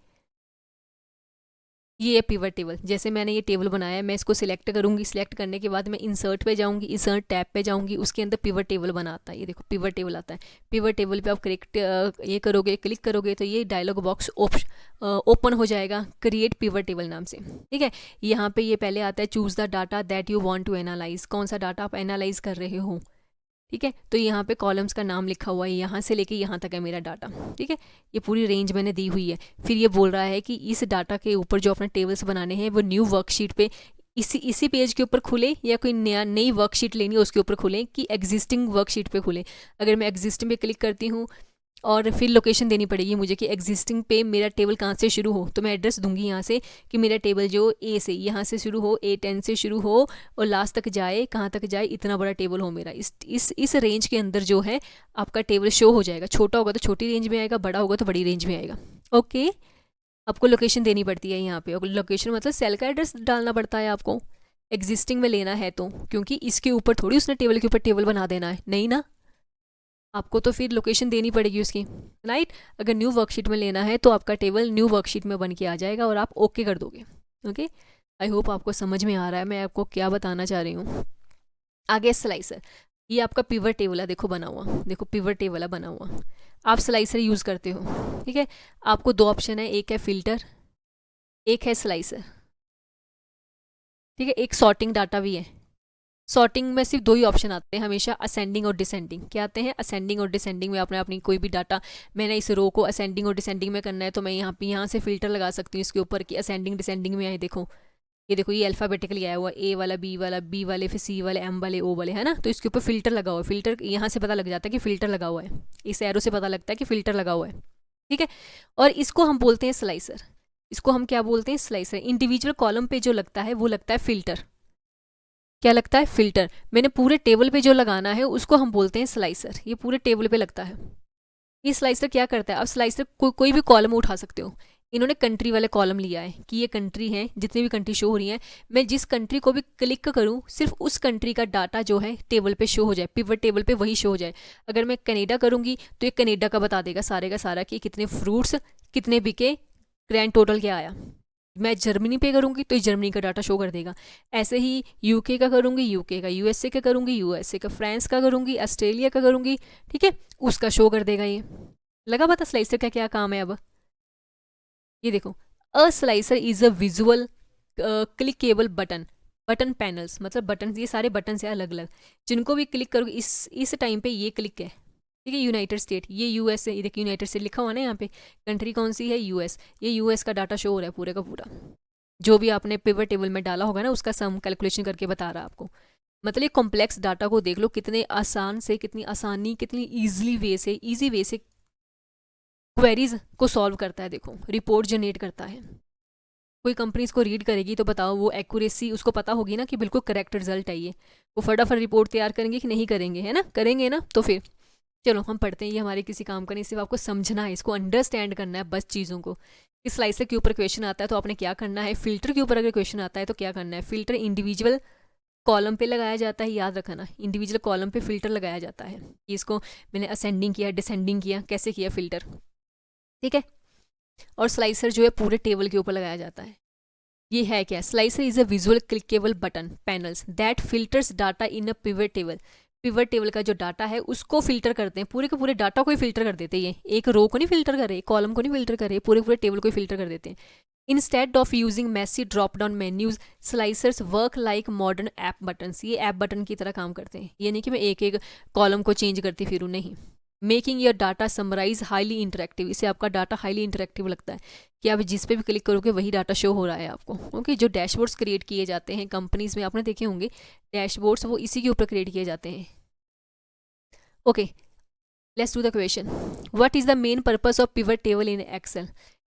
ये है पिवट टेबल। जैसे मैंने ये टेबल बनाया है, मैं इसको सिलेक्ट करूँगी, सिलेक्ट करने के बाद मैं इंसर्ट पे जाऊँगी, इंसर्ट टैब पे जाऊँगी, उसके अंदर पिवट टेबल बना आता है, ये देखो पिवट टेबल आता है। पिवट टेबल पे आप करेक्ट ये करोगे, क्लिक करोगे, तो ये डायलॉग बॉक्स ओपन हो जाएगा क्रिएट पिवट टेबल नाम से। ठीक है, यहाँ पे ये पहले आता है choose the data that you want to analyze, कौन सा डाटा आप एनालाइज कर रहे हो। ठीक है, तो यहाँ पे कॉलम्स का नाम लिखा हुआ है, यहाँ से लेके यहाँ तक है मेरा डाटा। ठीक है, ये पूरी रेंज मैंने दी हुई है। फिर ये बोल रहा है कि इस डाटा के ऊपर जो अपने टेबल्स बनाने हैं वो न्यू वर्कशीट पे इसी पेज के ऊपर खुले, या कोई नई वर्कशीट लेनी है उसके ऊपर खुले, कि एग्जिस्टिंग वर्कशीट पे खुले। अगर मैं एग्जिस्टिंग पे क्लिक करती हूँ और फिर लोकेशन देनी पड़ेगी मुझे कि एग्जिस्टिंग पे मेरा टेबल कहाँ से शुरू हो, तो मैं एड्रेस दूंगी यहाँ से कि मेरा टेबल जो ए से यहाँ से शुरू हो, A10 से शुरू हो और लास्ट तक जाए, कहाँ तक जाए, इतना बड़ा टेबल हो मेरा। इस रेंज के अंदर जो है आपका टेबल शो हो जाएगा। छोटा होगा तो छोटी रेंज में आएगा, बड़ा होगा तो बड़ी रेंज में आएगा। ओके, आपको लोकेशन देनी पड़ती है यहाँ पे, और लोकेशन मतलब सेल का एड्रेस डालना पड़ता है आपको, एग्जिस्टिंग में लेना है तो, क्योंकि इसके ऊपर थोड़ी उसने टेबल के ऊपर टेबल बना देना है, नहीं ना, आपको तो फिर लोकेशन देनी पड़ेगी उसकी, राइट। अगर न्यू वर्कशीट में लेना है तो आपका टेबल न्यू वर्कशीट में बन के आ जाएगा और आप ओके कर दोगे। ओके, आई होप आपको समझ में आ रहा है मैं आपको क्या बताना चाह रही हूँ। आगे स्लाइसर, ये आपका पिवट टेबल है, देखो बना हुआ, देखो पिवट टेबल है बना हुआ। आप स्लाइसर यूज़ करते हो, ठीक है। आपको दो ऑप्शन है, एक है फिल्टर, एक है स्लाइसर, ठीक है। एक सॉर्टिंग डाटा भी है। सॉर्टिंग में सिर्फ दो ही ऑप्शन आते हैं हमेशा, असेंडिंग और डिसेंडिंग। क्या आते हैं? असेंडिंग और डिसेंडिंग में आपने अपनी कोई भी डाटा, मैंने इस रो को असेंडिंग और डिसेंडिंग में करना है तो मैं यहाँ से फिल्टर लगा सकती हूँ इसके ऊपर कि असेंडिंग डिसेंडिंग में आए। देखो ये देखो, ये अल्फ़ाबेटिकली आया हुआ, ए वाला, बी वाला, बी वाले, फिर सी वाले, एम वाले, ओ वाले, है ना। तो इसके ऊपर फिल्टर लगा हुआ है। फिल्टर यहाँ से पता लग जाता है कि फिल्टर लगा हुआ है, इस एरो से पता लगता है कि फिल्टर लगा हुआ है, ठीक है। और इसको हम बोलते हैं स्लाइसर। इसको हम क्या बोलते हैं? स्लाइसर। इंडिविजुअल कॉलम पे जो लगता है वो लगता है फिल्टर। क्या लगता है? फिल्टर। मैंने पूरे टेबल पे जो लगाना है उसको हम बोलते हैं स्लाइसर। ये पूरे टेबल पे लगता है। ये स्लाइसर क्या करता है? अब स्लाइसर कोई भी कॉलम उठा सकते हो। इन्होंने कंट्री वाले कॉलम लिया है कि ये कंट्री है, जितनी भी कंट्री शो हो रही है, मैं जिस कंट्री को भी क्लिक करूं सिर्फ उस कंट्री का डाटा जो है टेबल पे शो हो जाए, पिवट टेबल पे वही शो हो जाए। अगर मैं कनाडा करूंगी तो ये कनाडा का बता देगा सारे का सारा कि कितने फ्रूट्स कितने बिके, ग्रैंड टोटल क्या आया। मैं जर्मनी पे करूंगी तो जर्मनी का डाटा शो कर देगा। ऐसे ही यूके का करूंगी, यूके का, यूएसए का करूंगी, यूएसए का, फ्रांस का करूंगी, ऑस्ट्रेलिया का करूंगी, ठीक है, उसका शो कर देगा। ये लगा पता स्लाइसर का क्या काम है। अब ये देखो, a slicer is a visual clickable button, button panels मतलब बटन, ये सारे बटन है अलग अलग, जिनको भी क्लिक करोगे इस टाइम पे ये क्लिक है, ठीक है। यूनाइटेड स्टेट, ये यूएस है, ये देखिए यूनाइटेड स्टेट लिखा हुआ ना यहाँ पे, कंट्री कौन सी है? यूएस। ये यूएस का डाटा शो हो रहा है पूरे का पूरा, जो भी आपने पिवट टेबल में डाला होगा ना उसका सम कैलकुलेशन करके बता रहा है आपको। मतलब ये कॉम्प्लेक्स डाटा को देख लो कितने आसान से, कितनी आसानी, कितनी ईजी वे से क्वेरीज को सॉल्व करता है। देखो रिपोर्ट जनरेट करता है। कोई कंपनी इसको रीड करेगी तो बताओ वो एक्यूरेसी उसको पता होगी ना कि बिल्कुल करेक्ट रिजल्ट है ये, वो फटाफट रिपोर्ट तैयार करेंगे कि नहीं करेंगे, है ना? करेंगे ना। तो फिर चलो हम पढ़ते हैं, ये हमारे किसी काम का नहीं, सिर्फ आपको समझना है, इसको अंडरस्टैंड करना है बस चीज़ों को। इस स्लाइसर के ऊपर क्वेश्चन आता है तो आपने क्या करना है, फिल्टर के ऊपर अगर क्वेश्चन आता है तो क्या करना है। फिल्टर इंडिविजुअल कॉलम पे लगाया जाता है, याद रखना, इंडिविजुअल कॉलम पे फिल्टर लगाया जाता है। इसको मैंने असेंडिंग किया, डिसेंडिंग किया, कैसे किया फिल्टर, ठीक है। और स्लाइसर जो है पूरे टेबल के ऊपर लगाया जाता है। ये है क्या? Slicer is a visual clickable button panels that filters data in a pivot table. Pivot table का जो डाटा है उसको फिल्टर करते हैं, पूरे के पूरे डाटा को ही फिल्टर कर देते हैं। ये एक रो को नहीं फिल्टर कर रहे, कॉलम को नहीं फिल्टर कर रहे, पूरे पूरे टेबल को ही फिल्टर कर देते हैं। Instead of using messy drop down menus, slicers work like modern app buttons. ये ऐप बटन की तरह काम करते हैं। ये नहीं कि मैं एक एक कॉलम को चेंज करती फिरूँ, नहीं। Making your data summarize highly interactive, इससे आपका डाटा हाईली इंटरेक्टिव लगता है कि आप जिस पे भी क्लिक करोगे वही डाटा शो हो रहा है आपको। ओके, जो डैशबोर्ड्स क्रिएट किए जाते हैं कंपनीज में, आपने देखे होंगे डैशबोर्ड्स, वो इसी के ऊपर क्रिएट किए जाते हैं। Okay, let's do the question. What is the main purpose of pivot table in Excel?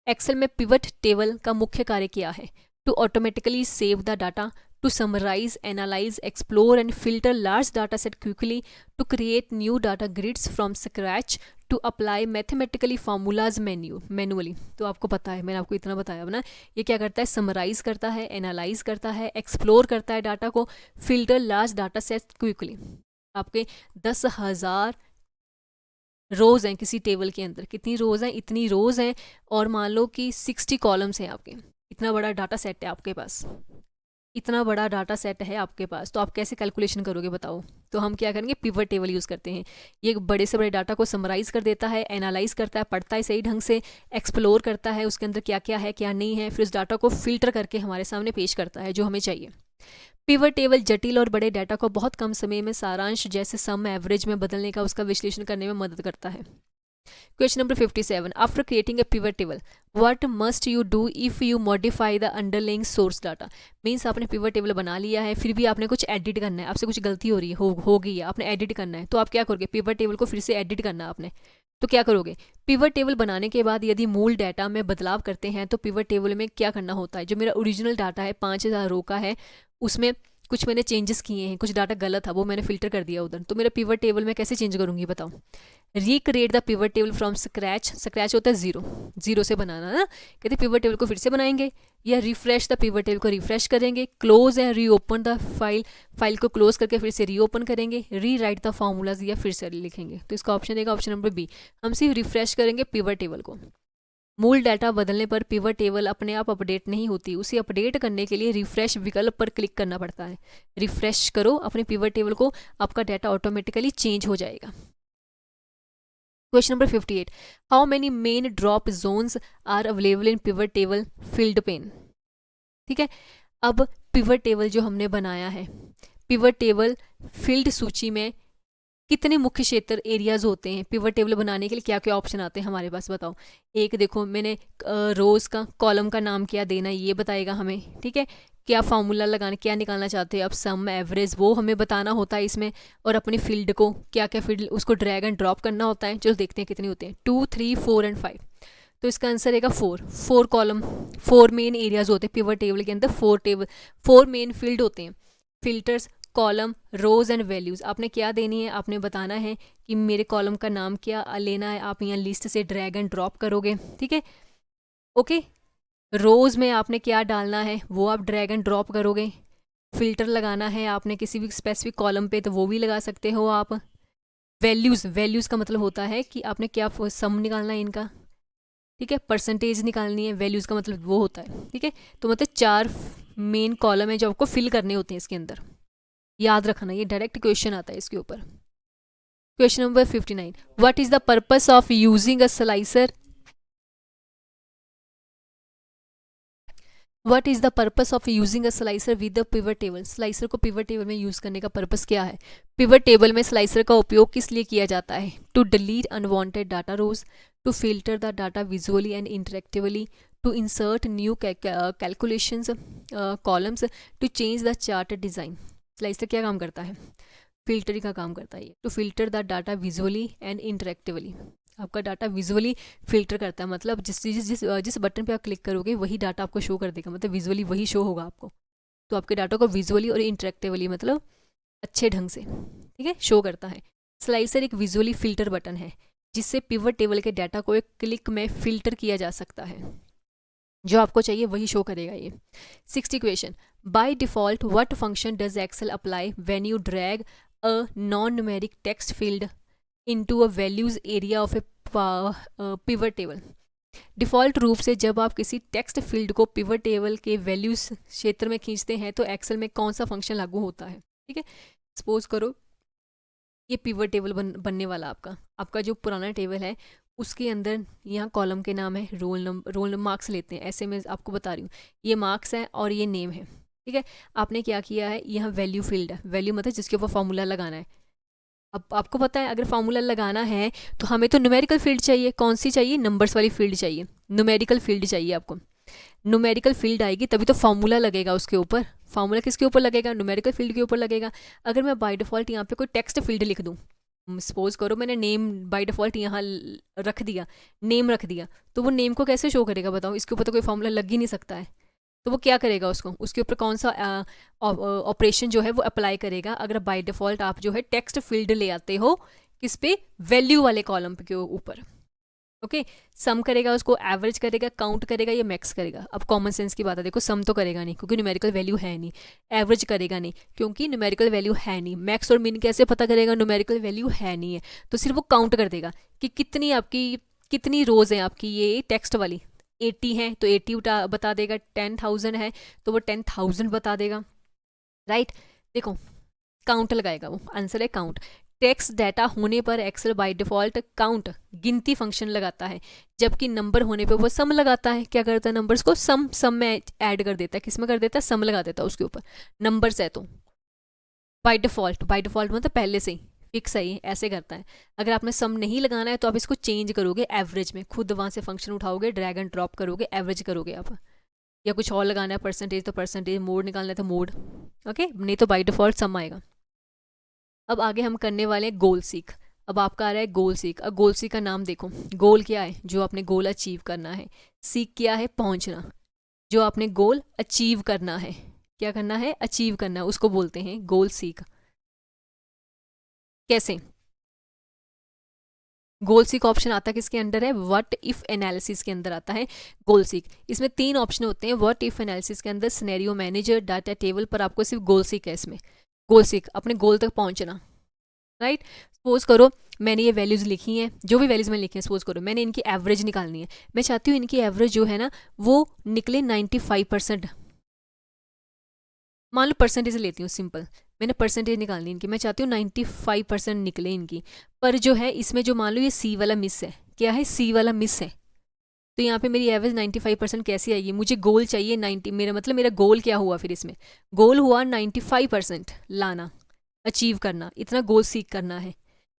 Excel में पिवट टेबल का मुख्य कार्य क्या है? To automatically save the data, to summarize, analyze, explore and filter large data set quickly, to create new data grids from scratch, to apply mathematically formulas manually। तो आपको पता है, मैंने आपको इतना बताया ना, ये क्या करता है? समराइज करता है, एनालाइज करता है, एक्सप्लोर करता है डाटा को, filter large data set quickly. आपके 10,000 रोज़ हैं किसी टेबल के अंदर, कितनी रोज़ हैं? इतनी रोज़ हैं, और मान लो कि 60 कॉलम्स हैं आपके, इतना बड़ा डाटा सेट है आपके पास, इतना बड़ा डाटा सेट है आपके पास, तो आप कैसे कैलकुलेशन करोगे बताओ? तो हम क्या करेंगे? पिवट टेबल यूज़ करते हैं। ये बड़े से बड़े डाटा को समराइज़ कर देता है, एनालाइज करता है, पढ़ता है सही ढंग से, एक्सप्लोर करता है उसके अंदर क्या क्या है क्या नहीं है, फिर उस डाटा को फिल्टर करके हमारे सामने पेश करता है जो हमें चाहिए। पिवट टेबल जटिल और बड़े डाटा को बहुत कम समय में सारांश जैसे सम एवरेज में बदलने का, उसका विश्लेषण करने में मदद करता है। Question number 57. After creating a pivot table, what must you do if you modify the underlying source data? Means आपने pivot table बना लिया है, फिर भी आपने कुछ edit करना है, आपसे कुछ गलती हो रही है, हो गई है, आपने edit करना है, तो आप क्या करोगे? pivot table को फिर से edit करना है आपने, तो क्या करोगे, पिवट टेबल बनाने के बाद यदि मूल डाटा में बदलाव करते हैं तो पिवट टेबल में क्या करना होता है, जो मेरा ओरिजिनल डाटा है 5000 रो का है, उसमें कुछ मैंने चेंजेस किए हैं, कुछ डाटा गलत था, वो मैंने फिल्टर कर दिया उधर, तो मेरा पिवट टेबल में कैसे चेंज करूंगी बताओ। Recreate the pivot table from scratch, scratch होता है जीरो, जीरो से बनाना ना, कहते पिवट टेबल को फिर से बनाएंगे, या रिफ्रेश द पिवट टेबल को रिफ्रेश करेंगे, close and reopen the file, file को क्लोज करके फिर से रीओपन करेंगे, री राइट द फॉर्मूलाज, या फिर से लिखेंगे। तो इसका ऑप्शन देगा ऑप्शन नंबर बी, हम सिर्फ रिफ्रेश करेंगे पिवट टेबल को। मूल डाटा बदलने पर पिवट टेबल अपने आप अपडेट नहीं होती, उसे अपडेट करने के लिए रिफ्रेश विकल्प पर क्लिक करना पड़ता है। रिफ्रेश करो अपने पिवट टेबल को, आपका डाटा ऑटोमेटिकली चेंज हो जाएगा। Question number 58, how many main drop zones are available in pivot table field pane. ठीक है, अब पिवट टेबल जो हमने बनाया है, पिवट टेबल फील्ड सूची में कितने मुख्य क्षेत्र एरियाज होते हैं, पिवट टेबल बनाने के लिए क्या क्या ऑप्शन आते हैं हमारे पास बताओ। एक देखो मैंने रोज का कॉलम का नाम क्या देना है ये बताएगा हमें, ठीक है, क्या फॉर्मूला लगाना, क्या निकालना चाहते हैं, अब सम एवरेज वो हमें बताना होता है इसमें, और अपनी फील्ड को क्या क्या फील्ड उसको ड्रैग एंड ड्रॉप करना होता है। चलो देखते हैं कितने होते हैं, 2 3 4 एंड 5, तो इसका आंसर रहेगा 4 कॉलम, 4 मेन एरियाज होते हैं पिवट टेबल के अंदर, 4 मेन फील्ड होते हैं, filters, column, rows and values. आपने क्या देनी है, आपने बताना है कि मेरे कॉलम का नाम क्या लेना है, आप यहाँ लिस्ट से ड्रैग एंड ड्रॉप करोगे, ठीक है, ओके। रोज में आपने क्या डालना है वो आप ड्रैग एंड ड्रॉप करोगे, फिल्टर लगाना है आपने किसी भी स्पेसिफिक कॉलम पे तो वो भी लगा सकते हो आप। वैल्यूज का मतलब होता है कि आपने क्या सम निकालना है इनका, ठीक है, परसेंटेज निकालनी है, वैल्यूज का मतलब वो होता है, ठीक है। तो मतलब 4 मेन कॉलम है जो आपको फिल करने होते हैं इसके अंदर, याद रखना, ये डायरेक्ट क्वेश्चन आता है इसके ऊपर। Question number 59, what is the purpose of using a slicer, what is the purpose of using a slicer with the pivot table. Slicer को पिवट टेबल में यूज करने का पर्पस क्या है, पिवट टेबल में स्लाइसर का उपयोग किस लिए किया जाता है, to delete unwanted data rows, to filter the data visually and interactively, to insert new calculations columns, to change the chart design. Slicer क्या काम करता है, फिल्टरिंग का काम करता है, to filter the data visually and interactively, आपका data visually filter करता है, मतलब जिस बटन पे आप क्लिक करोगे वही डाटा आपको शो कर देगा, मतलब विजुअली वही शो होगा आपको, तो आपके डाटा को विजुअली और इंटरेक्टिवली मतलब अच्छे ढंग से, ठीक है, शो करता है। स्लाइसर एक विजुअली फिल्टर बटन है जिससे पिवट टेबल के डाटा को एक क्लिक में फिल्टर किया जा सकता है, जो आपको चाहिए वही शो करेगा ये। 60 question, by default what function does Excel apply when you drag a non numeric text field into a values area of a pivot table. Default रूप से जब आप किसी टेक्स्ट फील्ड को पिवट टेबल के वैल्यूज क्षेत्र में खींचते हैं तो एक्सेल में कौन सा फंक्शन लागू होता है, ठीक है। सपोज करो ये पिवट टेबल बनने वाला आपका जो पुराना टेबल है उसके अंदर यहाँ कॉलम के नाम है, रोल मार्क्स लेते हैं, ऐसे मैं आपको बता रही हूँ, ये मार्क्स है और ये नेम है, ठीक है। आपने क्या किया है, यहाँ वैल्यू फील्ड है, वैल्यू मतलब जिसके ऊपर फॉर्मूला लगाना है। अब आपको पता है अगर फॉर्मूला लगाना है तो हमें तो न्यूमेरिकल फील्ड चाहिए, कौन सी चाहिए, नंबर्स वाली फील्ड चाहिए, न्यूमेरिकल फील्ड चाहिए आपको। न्यूमेरिकल फील्ड आएगी तभी तो फॉर्मूला लगेगा उसके ऊपर, फॉर्मूला किसके ऊपर लगेगा, न्यूमेरिकल फील्ड के ऊपर लगेगा। अगर मैं बाय डिफ़ॉल्ट यहाँ पे कोई टेक्स्ट फील्ड लिख दूँ, सपोज करो मैंने नेम बाय डिफ़ॉल्ट यहाँ रख दिया, नेम रख दिया, तो वो नेम को कैसे शो करेगा बताओ, इसके ऊपर तो कोई फॉर्मूला लग ही नहीं सकता है, तो वो क्या करेगा, उसके ऊपर कौन सा ऑपरेशन जो है वो अप्लाई करेगा। अगर बाय डिफ़ॉल्ट आप जो है टेक्स्ट फील्ड ले आते हो किस पे, वैल्यू वाले कॉलम के ऊपर, ओके। सम करेगा, उसको एवरेज करेगा, काउंट करेगा या मैक्स करेगा। अब कॉमन सेंस की बात है, देखो सम तो करेगा नहीं क्योंकि न्यूमेरिकल वैल्यू है नहीं, एवरेज करेगा नहीं क्योंकि न्यूमेरिकल वैल्यू है नहीं, मैक्स और मिन कैसे पता करेगा, न्यूमेरिकल वैल्यू है नहीं है, तो सिर्फ वो काउंट कर देगा कि कितनी रोज है आपकी ये टेक्स्ट वाली, 80 है तो 80 बता देगा, 10,000 है तो वो 10,000 बता देगा, राइट। देखो काउंट लगाएगा वो, आंसर है काउंट। टेक्स्ट डाटा होने पर एक्सेल बाय डिफ़ॉल्ट काउंट गिनती फंक्शन लगाता है, जबकि नंबर होने पे वो सम लगाता है। क्या करता है, नंबर्स को सम में ऐड कर देता है, किस में कर देता है, सम लगा देता है उसके ऊपर, नंबर्स है तो बाय डिफ़ॉल्ट मतलब पहले से ही फिक्स है ये, ऐसे करता है। अगर आपने सम नहीं लगाना है तो आप इसको चेंज करोगे एवरेज में, खुद वहाँ से फंक्शन उठाओगे, ड्रैग एंड ड्रॉप करोगे, एवरेज करोगे आप, या कुछ और लगाना है परसेंटेज तो परसेंटेज, मोड निकालना है तो मोड, ओके, नहीं तो बाय डिफ़ॉल्ट सम आएगा। अब आगे हम करने वाले हैं गोल सीक। अब आपका आ रहा है गोल सीक। अब गोल सीक का नाम देखो, गोल क्या है, जो आपने गोल अचीव करना है, सीक क्या है, पहुंचना, जो आपने गोल अचीव करना है, क्या करना है, अचीव करना है, उसको बोलते हैं गोल सीक। कैसे, गोल सीक ऑप्शन आता है किसके अंडर है, व्हाट इफ एनालिसिस के अंदर आता है गोल सीक। इसमें 3 ऑप्शन होते हैं व्हाट इफ एनालिसिस के अंदर, सिनेरियो मैनेजर, डाटा टेबल, पर आपको सिर्फ गोल सीक है इसमें। गोल सीक अपने गोल तक पहुंचना, राइट। सपोज करो मैंने ये वैल्यूज़ लिखी हैं, जो भी वैल्यूज़ मैंने लिखी हैं, सपोज करो मैंने इनकी एवरेज निकालनी है, मैं चाहती हूँ इनकी एवरेज जो है ना वो निकले 95%। मान लो परसेंटेज लेती हूँ सिंपल, मैंने परसेंटेज निकालनी इनकी, मैं चाहती हूँ 95% निकले इनकी, पर जो है इसमें जो मान लो ये सी वाला मिस है, क्या है, सी वाला मिस है, तो यहाँ पे मेरी एवरेज 95% कैसी आएगी, मुझे गोल चाहिए 90, मेरा मतलब मेरा गोल क्या हुआ फिर इसमें, गोल हुआ 95% लाना, अचीव करना, इतना गोल सीख करना है,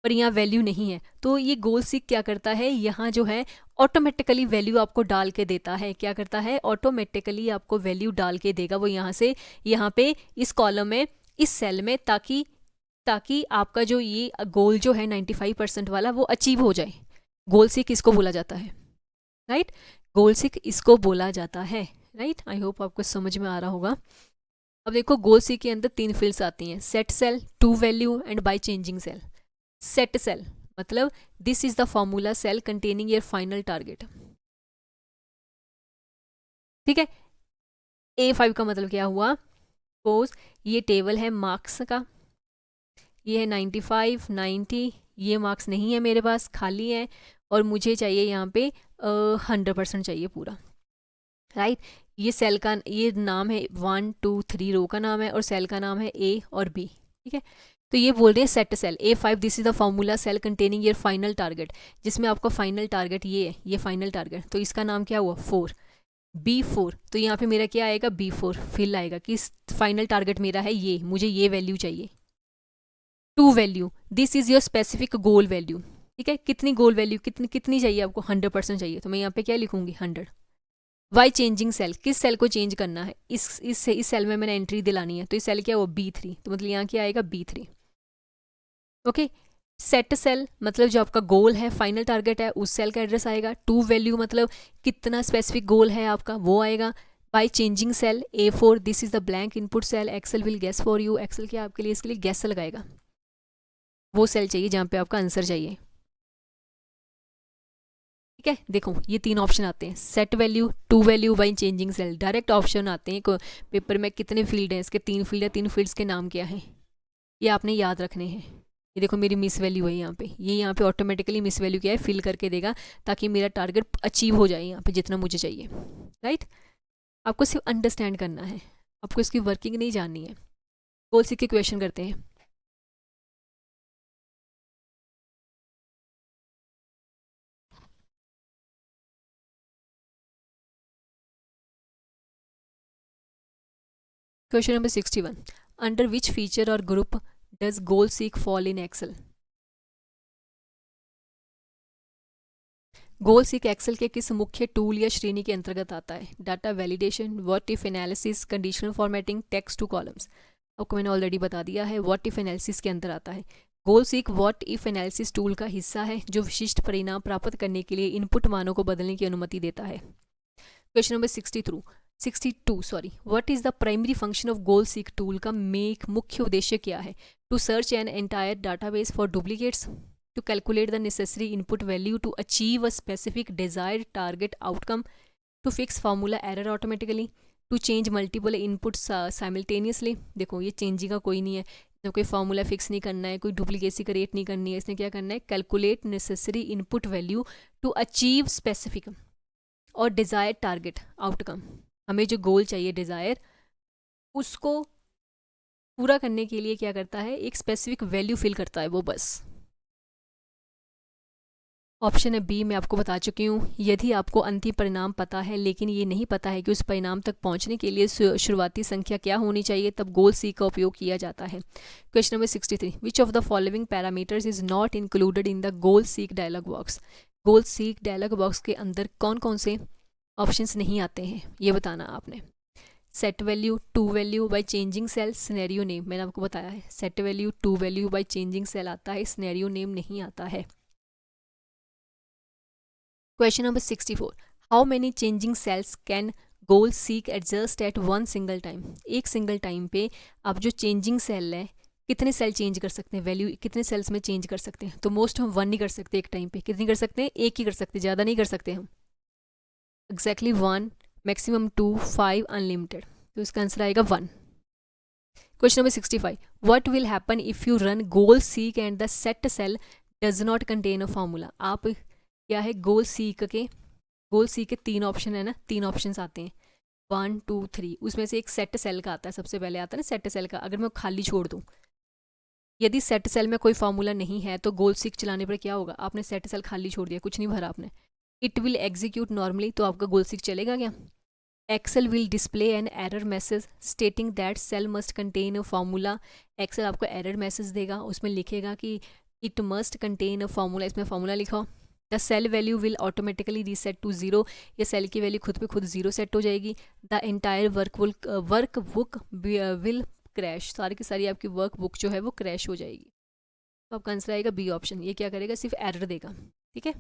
पर यहाँ वैल्यू नहीं है, तो ये गोल सीख क्या करता है, यहाँ जो है ऑटोमेटिकली वैल्यू आपको डाल के देता है, क्या करता है, ऑटोमेटिकली आपको वैल्यू डाल के देगा वो यहाँ से, यहाँ पे इस कॉलम में, इस सेल में, ताकि ताकि आपका जो ये गोल जो है 95% वाला वो अचीव हो जाए। गोल सीख इसको बोला जाता है, राइट, गोल सीख इसको बोला जाता है, राइट। आई होप आपको समझ में आ रहा होगा। अब देखो गोल सीख के अंदर 3 फील्ड्स आती हैं, set cell, to value and by changing cell. Set cell मतलब this is the formula cell containing your final target, ठीक है। A5 का मतलब क्या हुआ, सपोज ये टेबल है मार्क्स का, ये है 95, 90, ये मार्क्स नहीं है मेरे पास, खाली है, और मुझे चाहिए यहाँ पे 100% चाहिए पूरा, राइट। ये सेल का ये नाम है 1 2 3 रो का नाम है, और सेल का नाम है A और B, ठीक है। तो ये बोल रहे हैं set cell A5 this is the formula cell containing your final target, जिसमें आपका फाइनल टारगेट ये है, ये फाइनल टारगेट, तो इसका नाम क्या हुआ 4, B4, तो यहाँ पे मेरा क्या आएगा, B4 फिल आएगा कि फाइनल टारगेट मेरा है ये, मुझे ये वैल्यू चाहिए। To value this is your specific goal value, ठीक है, कितनी गोल वैल्यू, कितनी कितनी चाहिए आपको, 100% चाहिए, तो मैं यहाँ पे क्या लिखूंगी 100। वाई चेंजिंग सेल, किस सेल को चेंज करना है, इस सेल में मैंने एंट्री दिलानी है, तो इस सेल क्या वो B3, तो मतलब यहाँ क्या आएगा B3, ओके। सेट सेल मतलब जो आपका गोल है, फाइनल टारगेट है, उस सेल का एड्रेस आएगा। टू वैल्यू मतलब कितना स्पेसिफिक गोल है आपका, वो आएगा। By changing cell A4 this is the blank input cell, Excel will guess for you, Excel क्या आपके लिए, इसके लिए गेस लगाएगा, वो सेल चाहिए जहाँ पे आपका आंसर चाहिए, ठीक है। देखो ये 3 ऑप्शन आते हैं, set value, to value, by changing cell, direct option आते हैं। पेपर में कितने फील्ड हैं, इसके 3 फील्ड है, 3 फील्ड्स के नाम क्या है, ये आपने याद रखने हैं। ये देखो मेरी मिस वैल्यू है यहाँ पे, ये यहाँ पे ऑटोमेटिकली मिस वैल्यू क्या है, फिल करके देगा, ताकि मेरा टारगेट अचीव हो जाए यहाँ पे जितना मुझे चाहिए, राइट। आपको सिर्फ अंडरस्टैंड करना है, आपको इसकी वर्किंग नहीं जाननी है। गोल सीख के क्वेश्चन करते हैं। Question number 61, under which feature और group does goal seek fall in Excel. Goal seek Excel के किस मुख्य टूल या श्रेणी के अंतर्गत आता है, data validation, what if analysis, conditional formatting, text two columns. आपको मैंने ऑलरेडी बता दिया है, व्हाट इफ एनालिसिस के अंदर आता है। Goal seek what if analysis tool का हिस्सा है जो विशिष्ट परिणाम प्राप्त करने के लिए इनपुट मानों को बदलने की अनुमति देता है। Question number 62 sorry, what is the primary function of goal seek tool का मुख्य उद्देश्य क्या है, to search an entire database for duplicates, to calculate the necessary input value to achieve a specific desired target outcome, to fix formula error automatically, to change multiple inputs simultaneously। देखो ये changing का कोई नहीं है, तो कोई formula fix नहीं करना है, कोई डुप्लीकेसी क्रिएट नहीं करनी है, इसने क्या करना है, calculate necessary input value to achieve specific और डिज़ायर टारगेट आउटकम। हमें जो गोल चाहिए डिज़ायर, उसको पूरा करने के लिए क्या करता है, एक स्पेसिफिक वैल्यू फिल करता है वो, बस। ऑप्शन है बी, मैं आपको बता चुकी हूँ। यदि आपको अंतिम परिणाम पता है लेकिन ये नहीं पता है कि उस परिणाम तक पहुँचने के लिए शुरुआती संख्या क्या होनी चाहिए, तब गोल सी का उपयोग किया जाता है। Question number 63, which of the following parameters is not included in the goal seek dialog box. Goal seek dialog box के अंदर कौन कौन से ऑप्शंस नहीं आते हैं, ये बताना आपने। Set value to value by changing cell, scenario name मैंने आपको बताया है, set value to value by changing cell आता है, सिनेरियो नेम नहीं आता है। Question number 64, how many changing cells can goal seek adjust at one single time. एक सिंगल टाइम पे आप जो चेंजिंग सेल है कितने सेल चेंज कर सकते हैं, वैल्यू कितने सेल्स में चेंज कर सकते हैं। तो मोस्ट हम वन ही कर सकते एक टाइम पे, कितनी कर सकते हैं, एक ही कर सकते, ज़्यादा नहीं कर सकते हम। Exactly one, maximum two, 5, unlimited. तो इसका आंसर आएगा 1। Question number 65, what will happen if you run goal seek and the set cell does not contain a formula. आप क्या है गोल सीक के 3 ऑप्शन है ना, 3 ऑप्शन आते हैं 1 2 3, उसमें से एक सेट सेल का आता है, सबसे पहले आता है ना सेट सेल का। अगर मैं खाली छोड़ दूँ, यदि सेट सेल में कोई फार्मूला नहीं है तो गोल सीक चलाने पर क्या होगा, आपने सेट सेल खाली छोड़ दिया, कुछ नहीं भरा आपने, इट विल एग्जीक्यूट नॉर्मली, तो आपका गोल सीक चलेगा क्या। Excel will display an error message stating that cell must contain a formula. Excel आपको एरर मैसेज देगा, उसमें लिखेगा कि it must contain a formula, इसमें फार्मूला लिखो। The cell value will automatically reset to 0, या सेल की वैल्यू खुद पे खुद 0 सेट हो जाएगी। The entire work book will crash, सारी की सारी आपकी वर्क बुक जो है वो क्रैश हो जाएगी। तो आपका आंसर आएगा बी ऑप्शन। ये क्या करेगा, सिर्फ एरर देगा। ठीक है,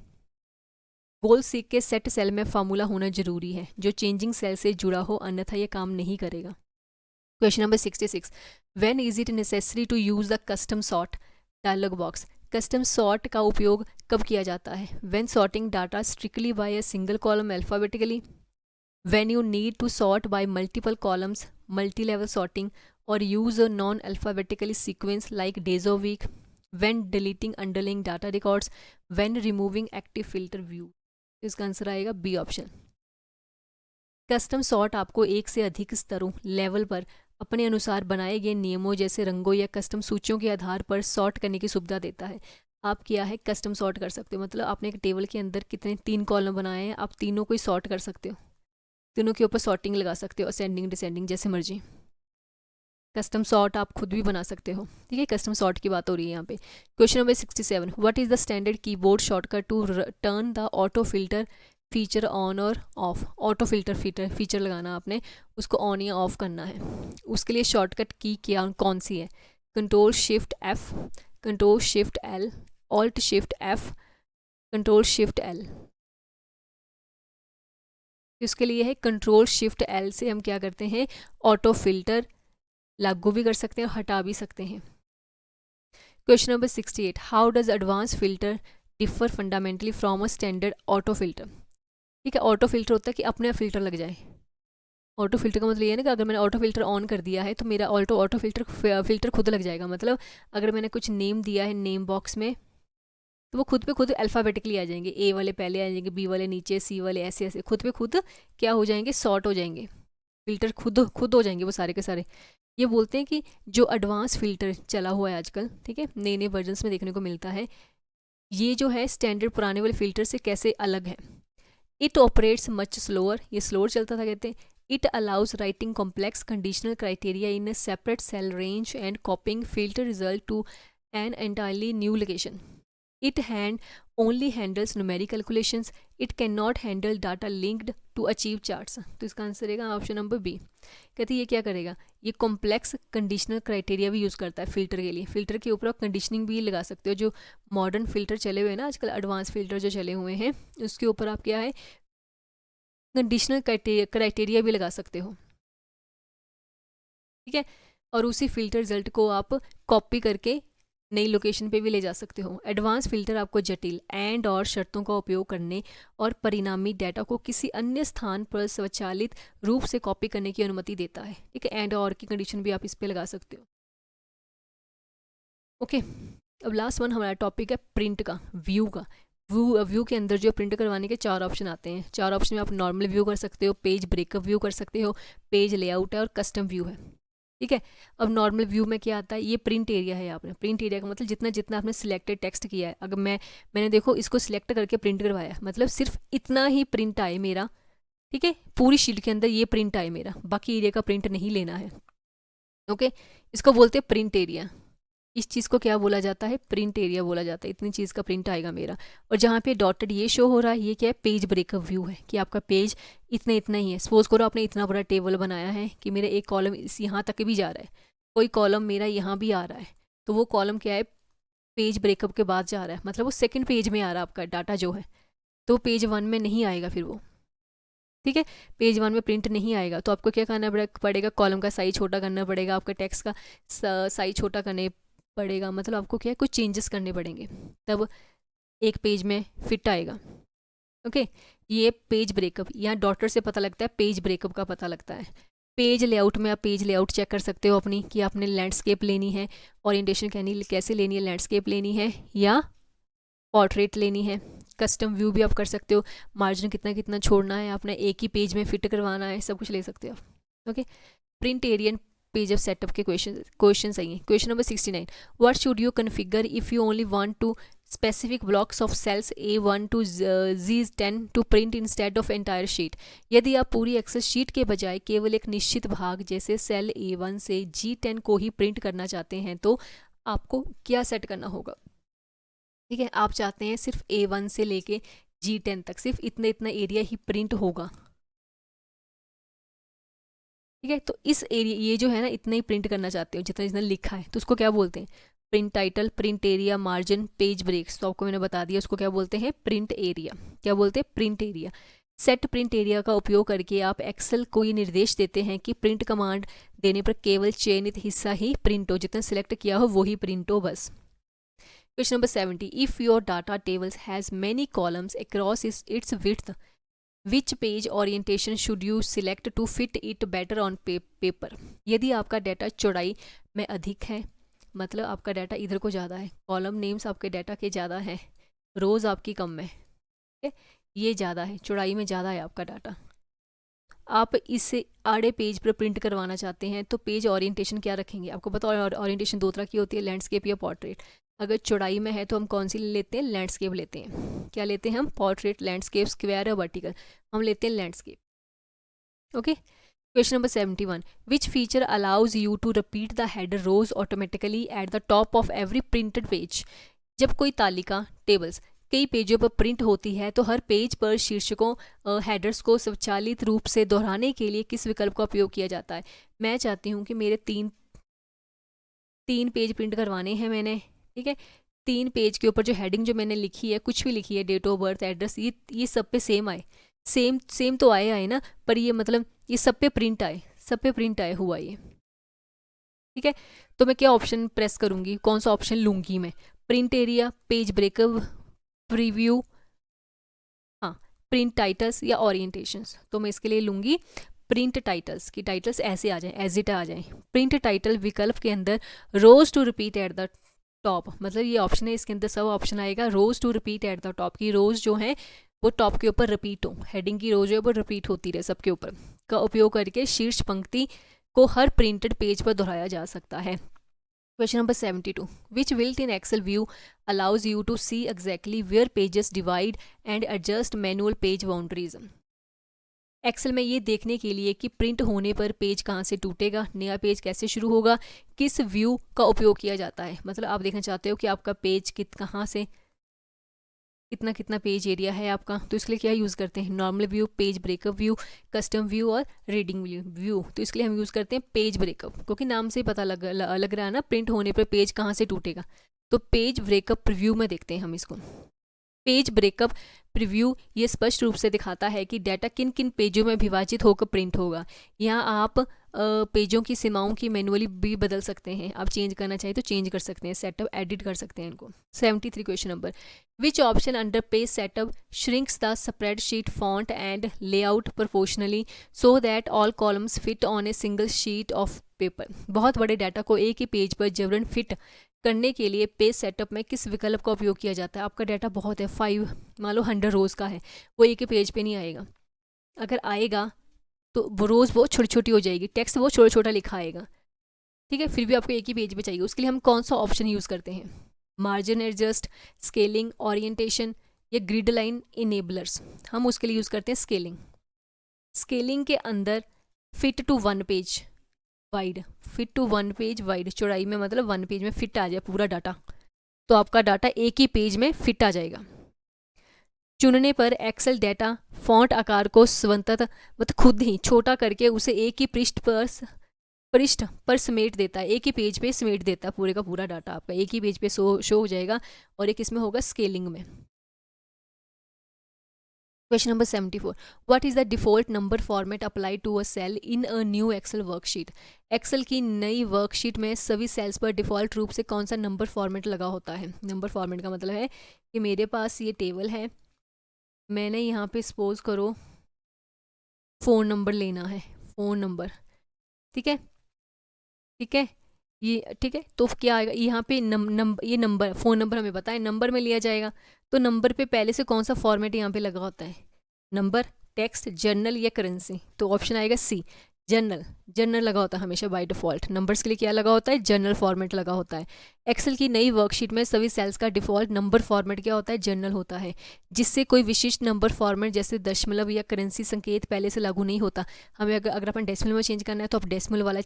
गोल सीक के सेट सेल में फार्मूला होना जरूरी है जो चेंजिंग सेल से जुड़ा हो, अन्यथा ये काम नहीं करेगा। Question number 66, when is it necessary to use the custom sort dialog box. Custom sort का उपयोग कब किया जाता है, when sorting data strictly by a single column alphabetically, when you need to sort by multiple columns multi level sorting, और use a non alphabetically sequence like days of week, when deleting underlying data records, when removing active filter view. इसका answer आएगा B option. Custom sort आपको एक से अधिक स्तरों level पर अपने अनुसार बनाए गए नियमों जैसे रंगों या कस्टम सूचियों के आधार पर सॉर्ट करने की सुविधा देता है। आप क्या है कस्टम सॉर्ट कर सकते हो, मतलब आपने एक टेबल के अंदर कितने 3 कॉलम बनाए हैं, आप तीनों को ही सॉर्ट कर सकते हो, तीनों के ऊपर सॉर्टिंग लगा सकते हो, असेंडिंग डिसेंडिंग जैसे मर्जी। कस्टम सॉर्ट आप खुद भी बना सकते हो। ठीक है, कस्टम सॉर्ट की बात हो रही है यहाँ पे। Question number 67, what is the standard keyboard shortcut to turn the auto filter feature on और ऑफ। ऑटो फिल्टर फीचर लगाना आपने, उसको ऑन या ऑफ करना है, उसके लिए शॉर्टकट की क्या कौन सी है, control shift F, control shift L, alt shift F, control shift L. इसके लिए है कंट्रोल शिफ्ट एल से हम क्या करते हैं, ऑटो फिल्टर लागू भी कर सकते हैं और हटा भी सकते हैं। Question number 68, how does advance filter differ fundamentally from a standard auto filter. ठीक है, ऑटो फिल्टर होता है कि अपने आप फिल्टर लग जाए। ऑटो फिल्टर का मतलब ये है ना कि अगर मैंने ऑटो फिल्टर ऑन कर दिया है तो मेरा ऑटो फिल्टर खुद लग जाएगा। मतलब अगर मैंने कुछ नेम दिया है नेम बॉक्स में तो वो खुद पे खुद अल्फ़ाबेटिकली आ जाएंगे, ए वाले पहले आ जाएंगे, बी वाले नीचे, सी वाले ऐसे ऐसे खुद पे खुद क्या हो जाएंगे, सॉर्ट हो जाएंगे, फिल्टर खुद खुद हो जाएंगे वो सारे के सारे। ये बोलते हैं कि जो एडवांस फिल्टर चला हुआ है आजकल, ठीक है, नए नए वर्जन्स में देखने को मिलता है, ये जो है स्टैंडर्ड पुराने वाले फिल्टर से कैसे अलग है। इट ऑपरेट्स मच स्लोअर, ये स्लोअर चलता था कहते हैं। It allows writing complex conditional criteria in a separate cell range and copying filter result to an entirely new location. It only handles numeric calculations. It cannot handle data linked to achieve charts. तो इसका answer रहेगा option number B. कहती है ये क्या करेगा, ये complex conditional criteria भी यूज़ करता है फिल्टर के लिए। फिल्टर के ऊपर आप कंडीशनिंग भी लगा सकते हो, जो मॉडर्न फिल्टर चले हुए हैं ना आजकल, एडवांस फिल्टर जो चले हुए हैं उसके ऊपर आप क्या है कंडीशनल क्राइटेरिया भी लगा सकते हो। ठीक है, और उसी फिल्टर रिजल्ट को आप कॉपी करके नई लोकेशन पे भी ले जा सकते हो। एडवांस फिल्टर आपको जटिल एंड और शर्तों का उपयोग करने और परिणामी डेटा को किसी अन्य स्थान पर स्वचालित रूप से कॉपी करने की अनुमति देता है। ठीक है, एंड और की कंडीशन भी आप इस पे लगा सकते हो। ओके, अब लास्ट वन हमारा टॉपिक है प्रिंट का, व्यू का। व्यू के अंदर जो प्रिंट करवाने के 4 ऑप्शन आते हैं। 4 ऑप्शन में आप नॉर्मल व्यू कर सकते हो, पेज ब्रेकअप व्यू कर सकते हो, पेज लेआउट है और कस्टम व्यू है। ठीक है, अब नॉर्मल व्यू में क्या आता है, ये प्रिंट एरिया है। आपने प्रिंट एरिया का मतलब जितना जितना आपने सिलेक्टेड टेक्स्ट किया है, अगर मैंने देखो इसको सिलेक्ट करके प्रिंट करवाया, मतलब सिर्फ इतना ही प्रिंट आए मेरा। ठीक है, पूरी शीट के अंदर ये प्रिंट आए मेरा, बाकी एरिया का प्रिंट नहीं लेना है। ओके, इसको बोलते हैं प्रिंट एरिया। इस चीज़ को क्या बोला जाता है, प्रिंट एरिया बोला जाता है। इतनी चीज़ का प्रिंट आएगा मेरा। और जहाँ पे डॉटेड ये शो हो रहा है, ये क्या है, पेज ब्रेकअप व्यू है, कि आपका पेज इतना इतना ही है। सपोज करो आपने इतना बड़ा टेबल बनाया है कि मेरा एक कॉलम इस यहाँ तक भी जा रहा है, कोई कॉलम मेरा यहाँ भी आ रहा है, तो वो कॉलम क्या है, पेज ब्रेकअप के बाद जा रहा है, मतलब वो सेकंड पेज में आ रहा है आपका डाटा जो है, तो पेज 1 में नहीं आएगा फिर वो, ठीक है, पेज 1 में प्रिंट नहीं आएगा। तो आपको क्या करना पड़ेगा, कॉलम का साइज छोटा करना पड़ेगा, आपका टेक्स्ट का साइज छोटा करने पड़ेगा, मतलब आपको क्या है, कुछ चेंजेस करने पड़ेंगे, तब एक पेज में फिट आएगा। ओके, ये पेज ब्रेकअप, यहाँ डॉटर से पता लगता है, पेज ब्रेकअप का पता लगता है। पेज लेआउट में आप पेज लेआउट चेक कर सकते हो अपनी, कि आपने लैंडस्केप लेनी है, ओरिएंटेशन कैसे लेनी है, लैंडस्केप लेनी है या पोर्ट्रेट लेनी है। कस्टम व्यू भी आप कर सकते हो, मार्जिन कितना कितना छोड़ना है, आपने एक ही पेज में फिट करवाना है, सब कुछ ले सकते हो। Okay, print area page of setup के क्वेश्चन सही है। Question number 69, what should you configure if you only want to specific blocks of cells A1 to Z10 to print instead of entire sheet. यदि आप पूरी Excel sheet के बजाय केवल एक निश्चित भाग जैसे सेल A1 से G10 को ही प्रिंट करना चाहते हैं, तो आपको क्या सेट करना होगा। ठीक है, आप चाहते हैं सिर्फ A1 से लेके G10 तक सिर्फ इतना इतना एरिया ही प्रिंट होगा, ठीक है, तो इस एरिया, ये जो है ना, इतना ही प्रिंट करना चाहते हो जितना जितना लिखा है, तो उसको क्या बोलते हैं, print title, print area, margin, page breaks. तो आपको मैंने बता दिया उसको क्या बोलते हैं, प्रिंट एरिया। क्या बोलते हैं, print area. Set print area का उपयोग करके आप एक्सेल को ये निर्देश देते हैं कि प्रिंट कमांड देने पर केवल चयनित हिस्सा ही प्रिंट हो, जितना सिलेक्ट किया हो वही प्रिंट हो बस। Question number 70. If your data tables has many columns across its width, which page orientation should you select to fit it better on paper? यदि आपका डाटा चौड़ाई में अधिक है, मतलब आपका डाटा इधर को ज़्यादा है, कॉलम नेम्स आपके डाटा के ज़्यादा है, रोज़ आपकी कम है, ठीक है, ये ज़्यादा है, चौड़ाई में ज़्यादा है आपका डाटा, आप इसे आड़े पेज पर प्रिंट करवाना चाहते हैं, तो पेज ओरिएंटेशन क्या रखेंगे। आपको पता है ओरिएंटेशन दो तरह की होती है, लैंडस्केप या पोर्ट्रेट। अगर चौड़ाई में है तो हम कौन सी लेते हैं, लैंडस्केप लेते हैं। क्या लेते हैं हम, पोर्ट्रेट, लैंडस्केप, स्क्वायर या वर्टिकल, हम लेते हैं landscape. Okay, question number 71, which feature allows you to repeat the header rows automatically at the top of every printed page. जब कोई तालिका, टेबल्स कई पेजों पर प्रिंट होती है, तो हर पेज पर शीर्षकों, हेडर्स को स्वचालित रूप से दोहराने के लिए किस विकल्प का उपयोग किया जाता है। मैं चाहती हूँ कि मेरे तीन पेज प्रिंट करवाने हैं मैंने, ठीक है, 3 पेज के ऊपर जो हेडिंग जो मैंने लिखी है, कुछ भी लिखी है, डेट ऑफ बर्थ, एड्रेस, ये सब पे सेम आए, सेम तो आए ना, पर ये मतलब ये सब पे प्रिंट आए हुआ ये, ठीक है। तो मैं क्या ऑप्शन प्रेस करूँगी, कौन सा ऑप्शन लूँगी मैं, print area, page breakup, preview, हाँ, प्रिंट टाइटल्स या ओरिएंटेशंस। तो मैं इसके लिए लूँगी प्रिंट टाइटल्स, की टाइटल्स ऐसे आ जाएं, एज इट आ जाएं। प्रिंट टाइटल विकल्प के अंदर rows to repeat at the top, मतलब ये ऑप्शन है, इसके अंदर सब ऑप्शन आएगा rows to repeat at the top, की रोज जो है वो टॉप के ऊपर रिपीट हो, हेडिंग की रोज है वो रिपीट होती रहे सबके ऊपर, का उपयोग करके शीर्ष पंक्ति को हर प्रिंटेड पेज पर दोहराया जा सकता है। Question number 72. Which built-in Excel view allows you to see exactly where pages divide and adjust manual page boundaries? Excel में ये देखने के लिए कि प्रिंट होने पर पेज कहाँ से टूटेगा, नया पेज कैसे शुरू होगा, किस व्यू का उपयोग किया जाता है। मतलब आप देखना चाहते हो कि आपका पेज कहाँ से कितना पेज एरिया है आपका, तो इसके लिए क्या यूज़ करते हैं, normal view, page breakup view, custom view और रीडिंग व्यू। तो इसके लिए हम यूज़ करते हैं पेज ब्रेकअप, क्योंकि नाम से ही पता लग रहा है ना, प्रिंट होने पर पेज कहाँ से टूटेगा। तो पेज ब्रेकअप प्रीव्यू में देखते हैं हम इसको। पेज ब्रेकअप प्रीव्यू ये स्पष्ट रूप से दिखाता है कि डाटा किन किन पेजों में विभाजित होकर प्रिंट होगा। यहाँ आप पेजों की सीमाओं की मैनुअली भी बदल सकते हैं, आप चेंज करना चाहिए तो चेंज कर सकते हैं, सेटअप एडिट कर सकते हैं इनको। 73 question number, which option under page setup shrinks the spreadsheet font and layout proportionally so that all columns fit on a single sheet of paper. बहुत बड़े डाटा को एक ही पेज पर जबरन फिट करने के लिए पेज सेटअप में किस विकल्प का उपयोग किया जाता है। आपका डाटा बहुत है, 5 मान लो 100 रोज़ का है, वो एक ही पेज पे नहीं आएगा, अगर आएगा तो वो रोज़ वो छोटी छोटी हो जाएगी, टेक्स्ट वो छोटा छोटा लिखा आएगा, ठीक है, फिर भी आपको एक ही पेज पे चाहिए। उसके लिए हम कौन सा ऑप्शन यूज़ करते हैं, मार्जिन एडजस्ट, स्केलिंग, ओरिएंटेशन या ग्रिड लाइन इनेबलर्स। हम उसके लिए यूज़ करते हैं स्केलिंग। स्केलिंग के अंदर fit to 1 page wide, fit to 1 page wide, चौड़ाई में मतलब 1 पेज में फिट आ जाए पूरा डाटा, तो आपका डाटा एक ही पेज में फिट आ जाएगा। चुनने पर एक्सेल डाटा फॉन्ट आकार को स्वतंत्र मतलब खुद ही छोटा करके उसे एक ही पृष्ठ पर समेट देता है, एक ही पेज पे समेट देता है, पूरे का पूरा डाटा आपका एक ही पेज पे शो हो जाएगा, और एक इसमें होगा स्केलिंग में। Question number 74, what is the default number format apply to a cell in a new Excel worksheet. Excel की नई वर्कशीट में सभी सेल्स पर डिफ़ॉल्ट रूप से कौन सा नंबर फॉर्मेट लगा होता है। नंबर फॉर्मेट का मतलब है कि मेरे पास ये टेबल है, मैंने यहाँ पे सपोज करो फ़ोन नंबर लेना है, फ़ोन नंबर, ठीक है, ठीक है, ये ठीक है, तो क्या आएगा यहाँ पे ये नंबर, फ़ोन नंबर हमें पता है नंबर में लिया जाएगा, तो नंबर पे पहले से कौन सा फॉर्मेट यहाँ पे लगा होता है, नंबर, टेक्स्ट, जर्नल या करेंसी, तो ऑप्शन आएगा सी, जर्नल। जर्नल लगा होता है हमेशा बाय डिफ़ॉल्ट, नंबर्स के लिए क्या लगा होता है, जर्नल फॉर्मेट लगा होता है। एक्सेल की नई वर्कशीट में सभी सेल्स का डिफ़ॉल्ट नंबर फॉर्मेट क्या होता है, जर्नल होता है, जिससे कोई विशिष्ट नंबर फॉर्मेट जैसे दशमलव या करेंसी संकेत पहले से लागू नहीं होता। हमें अगर अपन डेसिमल में चेंज करना है तो आप डेसिमल वाला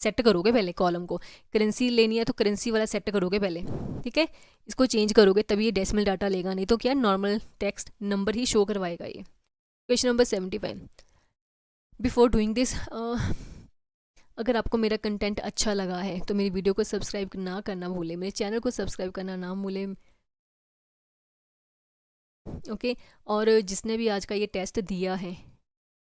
सेट करोगे पहले कॉलम को, करेंसी लेनी है तो करेंसी वाला सेट करोगे पहले, ठीक है, इसको चेंज करोगे तभी ये डेसिमल डाटा लेगा, नहीं तो क्या नॉर्मल टेक्स्ट नंबर ही शो करवाएगा ये। Question number 75, before doing this, अगर आपको मेरा कंटेंट अच्छा लगा है तो मेरी वीडियो को सब्सक्राइब ना करना भूलें, मेरे चैनल को सब्सक्राइब करना ना भूलें, ओके। और जिसने भी आज का ये टेस्ट दिया है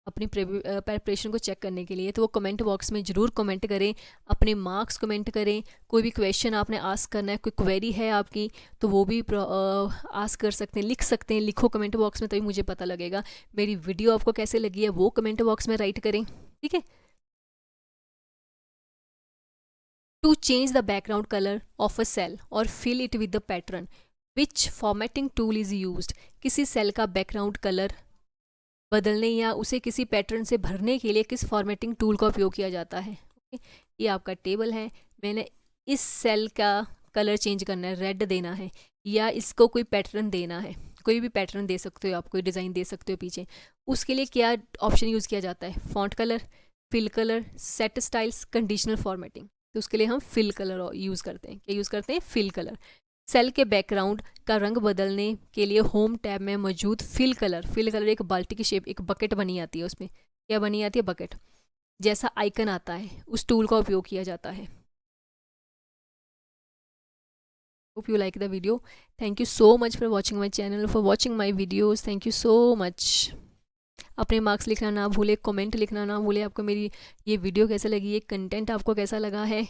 अपनी प्रिपरेशन को चेक करने के लिए, तो वो कमेंट बॉक्स में ज़रूर कमेंट करें, अपने मार्क्स कमेंट करें, कोई भी क्वेश्चन आपने आस्क करना है, कोई क्वेरी है आपकी तो वो भी आस्क कर सकते हैं, लिख सकते हैं, लिखो कमेंट बॉक्स में, तभी मुझे पता लगेगा। मेरी वीडियो आपको कैसे लगी है वो कमेंट बॉक्स में राइट करें, ठीक है। To change the background colour of a cell और fill it with the pattern, which formatting tool is used. किसी सेल का बैकग्राउंड कलर बदलने या उसे किसी पैटर्न से भरने के लिए किस फॉर्मेटिंग टूल का उपयोग किया जाता है। ये आपका टेबल है, मैंने इस सेल का कलर चेंज करना है, रेड देना है, या इसको कोई पैटर्न देना है, कोई भी पैटर्न दे सकते हो आप, कोई डिज़ाइन दे सकते हो पीछे, उसके लिए क्या ऑप्शन यूज़ किया जाता है, font colour, fill colour, set styles, conditional formatting. तो उसके लिए हम फिल कलर यूज़ करते हैं, क्या यूज़ करते हैं, फिल कलर। सेल के बैकग्राउंड का रंग बदलने के लिए होम टैब में मौजूद फिल कलर एक बाल्टी की शेप, एक बकेट बनी आती है, उसमें क्या बनी आती है, बकेट जैसा आइकन आता है, उस टूल का उपयोग किया जाता है। Hope you like the video, thank you so much for watching my channel, for watching my videos, thank you so much. अपने मार्क्स लिखना ना भूले, कमेंट लिखना ना भूले, आपको मेरी ये वीडियो कैसा लगी, ये कंटेंट आपको कैसा लगा है।